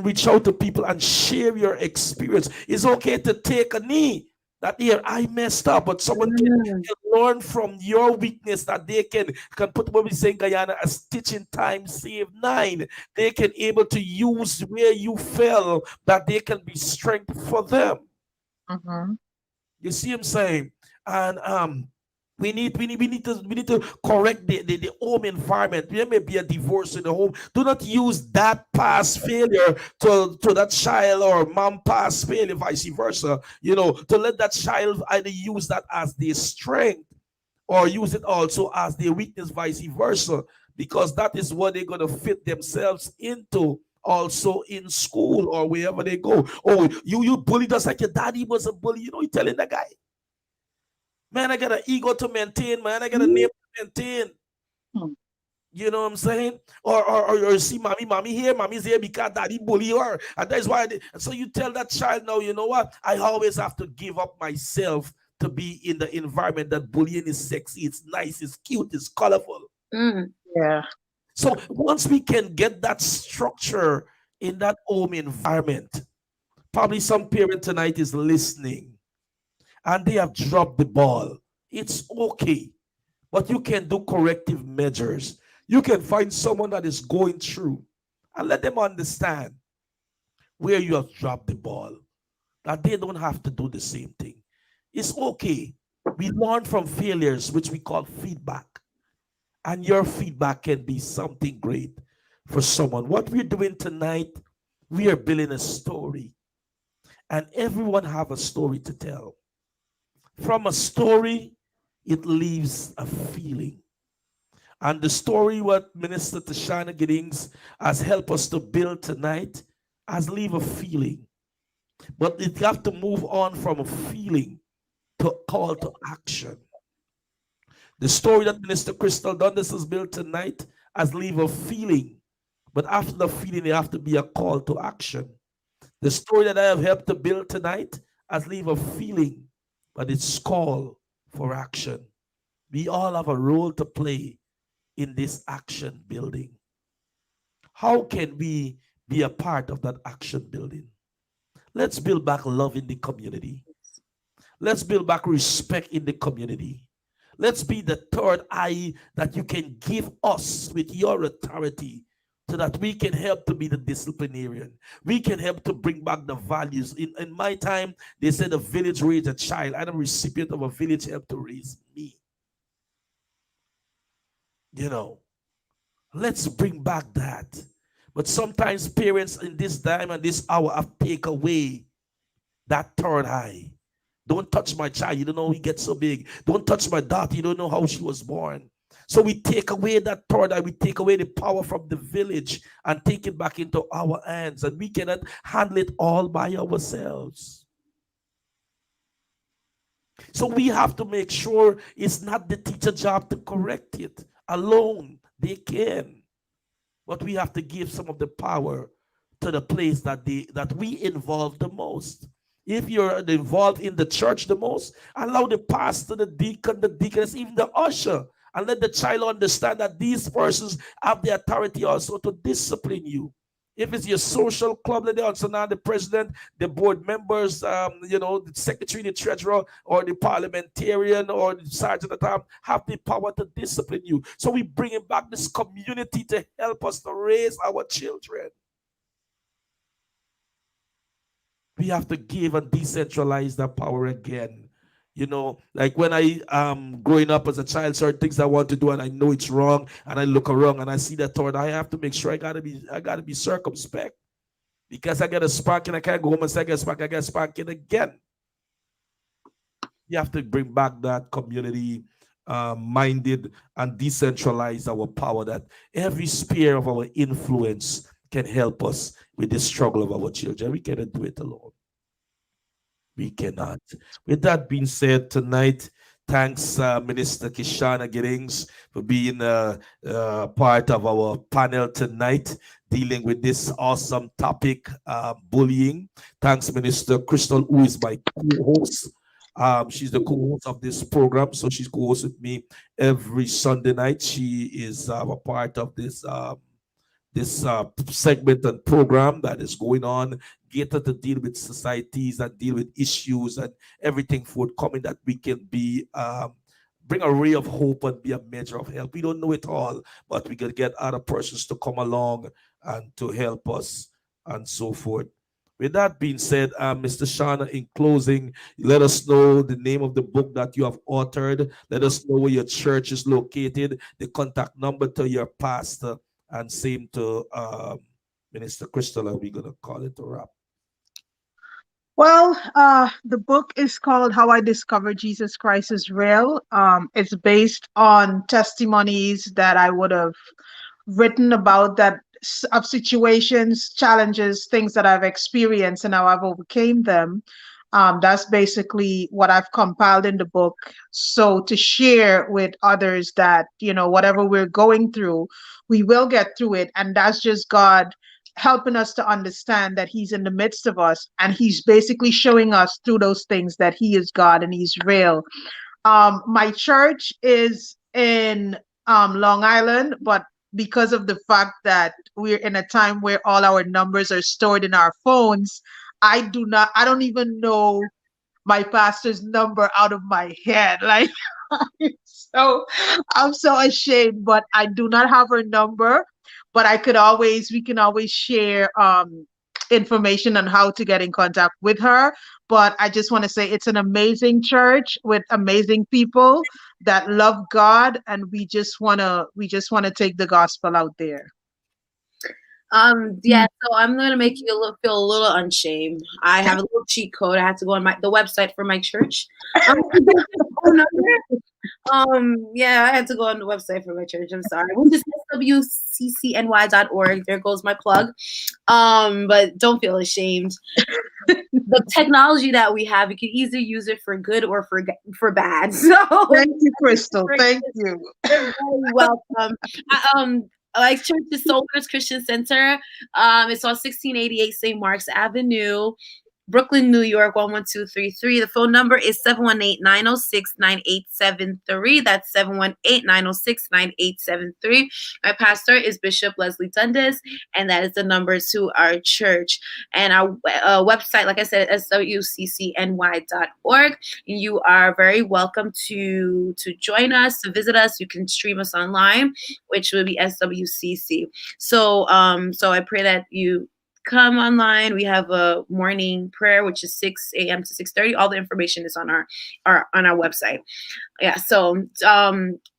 reach out to people and share your experience. It's okay to take a knee. That here I messed up, but someone can learn from your weakness, that they can put what we say in Guyana, a stitch in time save nine. They can able to use where you fell, that they can be strength for them. Mm-hmm. You see what I'm saying? And we need to correct the home environment. There may be a divorce in the home. Do not use that past failure to that child, or mom past failure, vice versa. You know, to let that child either use that as their strength or use it also as their weakness, vice versa, because that is what they're gonna fit themselves into. Also in school or wherever they go. Oh, you bullied us like your daddy was a bully. You know, you telling that guy, man, I got an ego to maintain, man. I got a name to maintain. Mm. You know what I'm saying? Or see, mommy here, mommy's here because daddy bully her. And that's why. So you tell that child now, you know what? I always have to give up myself to be in the environment that bullying is sexy, it's nice, it's cute, it's colorful. Yeah. So once we can get that structure in that home environment, probably some parent tonight is listening and they have dropped the ball. It's okay. But you can do corrective measures. You can find someone that is going through and let them understand where you have dropped the ball, that they don't have to do the same thing. It's okay. We learn from failures, which we call feedback. And your feedback can be something great for someone. What we're doing tonight, we are building a story. And everyone have a story to tell. From a story, it leaves a feeling. And the story what Minister Tashana Giddings has helped us to build tonight has leave a feeling. But it have to move on from a feeling to call to action. The story that Minister Crystal Dundas has built tonight has leave a feeling. But after the feeling, there have to be a call to action. The story that I have helped to build tonight has leave a feeling, but it's call for action. We all have a role to play in this action building. How can we be a part of that action building? Let's build back love in the community. Let's build back respect in the community. Let's be the third eye that you can give us with your authority, so that we can help to be the disciplinarian. We can help to bring back the values. In my time, they said a village raised a child. I'm a recipient of a village helped to raise me. You know, let's bring back that. But sometimes parents in this time and this hour have taken away that third eye. Don't touch my child. You don't know he gets so big. Don't touch my daughter. You don't know how she was born. So we take away that third eye. We take away the power from the village and take it back into our hands. And we cannot handle it all by ourselves. So we have to make sure it's not the teacher's job to correct it alone. They can. But we have to give some of the power to the place that we involve the most. If you're involved in the church the most, allow the pastor, the deacon, the deaconess, even the usher, and let the child understand that these persons have the authority also to discipline you. If it's your social club, let they also now the president, the board members, the secretary, the treasurer, or the parliamentarian, or the sergeant at arms have the power to discipline you. So we bring back this community to help us to raise our children. We have to give and decentralize that power again. Like when I growing up as a child, certain things I want to do and I know it's wrong, and I look around and I see that thought, I have to make sure I gotta be circumspect, because I get a spanking, I can't go home and say I get spanking again. You have to bring back that community minded and decentralize our power, that every sphere of our influence can help us with the struggle of our children. We cannot do it alone. We cannot. With that being said, tonight, thanks Minister Kishana Giddings for being part of our panel tonight, dealing with this awesome topic, bullying. Thanks Minister Crystal, who is my co-host. She's the co-host of this program, so she's co-host with me every Sunday night. She is a part of this segment and program that is going on, gated to deal with societies and deal with issues and everything forthcoming, that we can be bring a ray of hope and be a measure of help. We don't know it all, but we can get other persons to come along and to help us and so forth. With that being said, Mr. Shana, in closing, let us know the name of the book that you have authored. Let us know where your church is located, the contact number to your pastor, and same to Minister Crystal. Are we going to call it a wrap? Well, the book is called How I Discovered Jesus Christ is Real. It's based on testimonies that I would have written about, that of situations, challenges, things that I've experienced and how I've overcame them. That's basically what I've compiled in the book. So to share with others that, whatever we're going through, we will get through it. And that's just God helping us to understand that He's in the midst of us, and He's basically showing us through those things that He is God and He's real. My church is in Long Island, but because of the fact that we're in a time where all our numbers are stored in our phones, I don't even know my pastor's number out of my head. Like, so I'm so ashamed, but I do not have her number. But we can always share information on how to get in contact with her. But I just want to say it's an amazing church with amazing people that love God, and we just wanna take the gospel out there. Yeah, so I'm gonna make you feel a little unshamed. I have a little cheat code. I had to go on the website for my church. Yeah, I had to go on the website for my church. I'm sorry. Which is swccny.org. There goes my plug. But don't feel ashamed. The technology that we have, you can either use it for good or for bad. So thank you, Crystal. Thank you. You're very welcome. Like church is Soul Winners Christian Center. It's on 1688 St. Mark's Avenue, Brooklyn, New York, 11233. The phone number is 718-906-9873. That's 718-906-9873. My pastor is Bishop Leslie Dundas, and that is the number to our church. And our website, like I said, swccny.org. You are very welcome to join us, to visit us. You can stream us online, which will be SWCC. So I pray that you come online. We have a morning prayer, which is 6 a.m. to 6:30. All the information is on our website. Yeah. So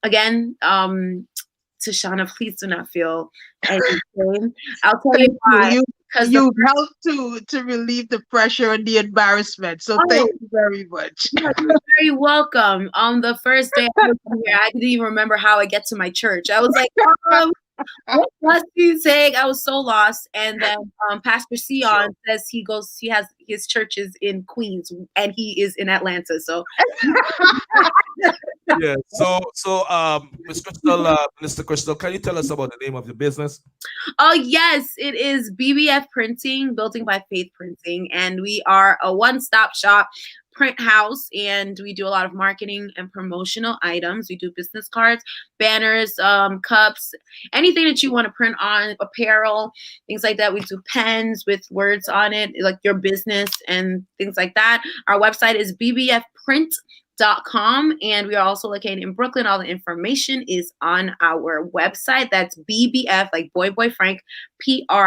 again, Tashana, please do not feel anything. I'll tell you why. You helped to relieve the pressure and the embarrassment. So thank you very much. You're very welcome. The first day I was here, I didn't even remember how I get to my church. I was like, What was he saying? I was so lost. And then Pastor Seon says he has his churches in Queens and he is in Atlanta. So Yeah. Miss Crystal, Mr. Crystal, can you tell us about the name of your business? oh yes, it is BBF Printing, Building by Faith Printing, and we are a one-stop shop print house, and we do a lot of marketing and promotional items. We do business cards, banners, cups, anything that you want to print on, apparel, things like that. We do pens with words on it, like your business and things like that. Our website is bbfprint.com, and we are also located in Brooklyn. All the information is on our website. That's BBF, like boy Frank, PRINT.com,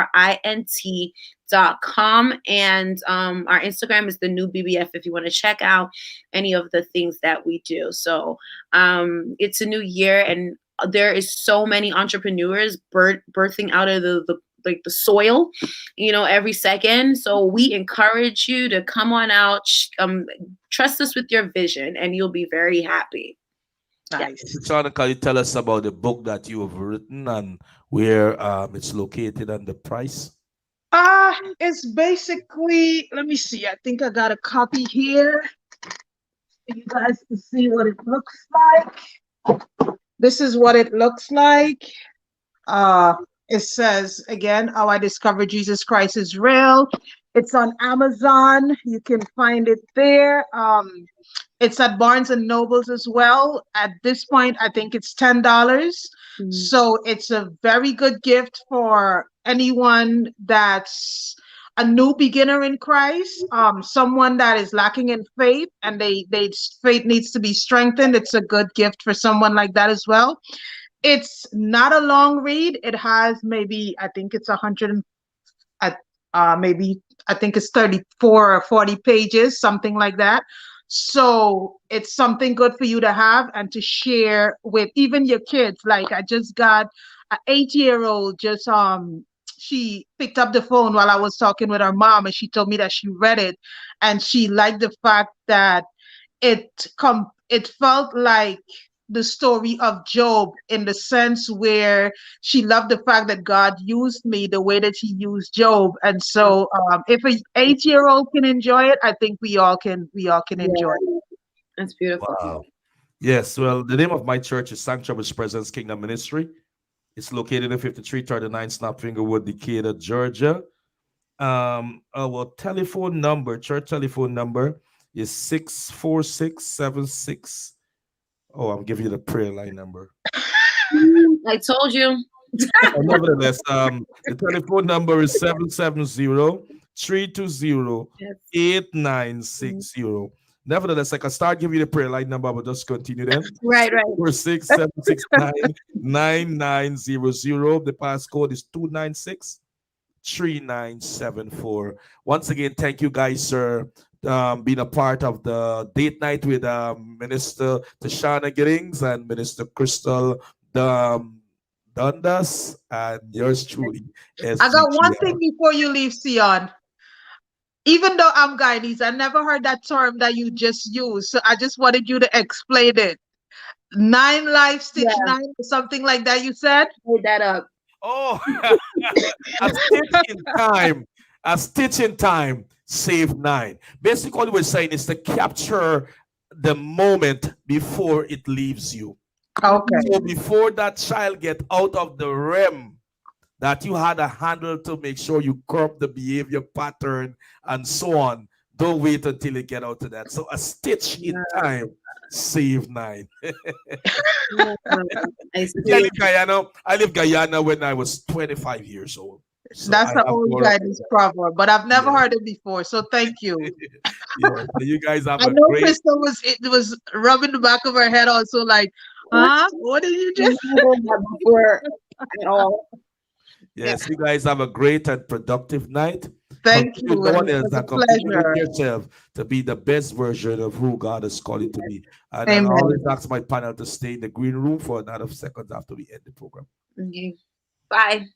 and our Instagram is the new BBF if you want to check out any of the things that we do. So it's a new year, and there is so many entrepreneurs birthing out of the soil, every second. So we encourage you to come on out, trust us with your vision, and you'll be very happy. Nice. Shauna, can you tell us about the book that you have written and where it's located and the price? It's basically, let me see. I think I got a copy here. You guys can see what it looks like. This is what it looks like. It says, again, How I Discovered Jesus Christ is Real. It's on Amazon. You can find it there. It's at Barnes and Nobles as well. At this point, I think it's $10. Mm-hmm. So it's a very good gift for anyone that's a new beginner in Christ, someone that is lacking in faith and they faith needs to be strengthened. It's a good gift for someone like that as well. It's not a long read. It has maybe, I think it's 100, maybe I think it's 34 or 40 pages, something like that. So it's something good for you to have and to share with even your kids. Like I just got an 8-year-old just she picked up the phone while I was talking with her mom, and she told me that she read it and she liked the fact that it felt like the story of Job, in the sense where she loved the fact that God used me the way that he used Job. And so if an 8-year-old can enjoy it, I think we all can enjoy it. That's beautiful. Wow. Yes, well, the name of my church is Sanctuary Presence Kingdom Ministry. It's located in 5339 Snapfingerwood, Decatur, Georgia. Our telephone number, church telephone number is 64676. Oh, I'm giving you the prayer line number. I told you. Nevertheless, the telephone number is 770-320-8960. Nevertheless, I can start giving you the prayer line number, but just continue then. Right. 46769-9900. The passcode is 296-3974. Once again, thank you guys, sir. Being a part of the date night with Minister Tashana Giddings and Minister Crystal Dundas and yours truly. I got one thing before you leave, Seon. Even though I'm Guyanese, I never heard that term that you just used. So I just wanted you to explain it. 9 life, stitch 9, or something like that, you said? Made that up. Oh, a stitch in time, save 9. Basically, what we're saying is to capture the moment before it leaves you. Okay. So before that child get out of the realm that you had a handle to make sure you curb the behavior pattern and so on, don't wait until you get out of that. So a stitch in time, save 9. I lived Guyana when I was 25 years old. So that's an old Guyanese proverb, but I've never heard it before. So thank you. So you guys have I know great... Crystal was rubbing the back of her head also like, what did you just before at all? Yes, you guys have a great and productive night. Thank you. No one else that continue yourself to be the best version of who God has called you to be. And I always ask my panel to stay in the green room for another seconds after we end the program. Okay. Bye.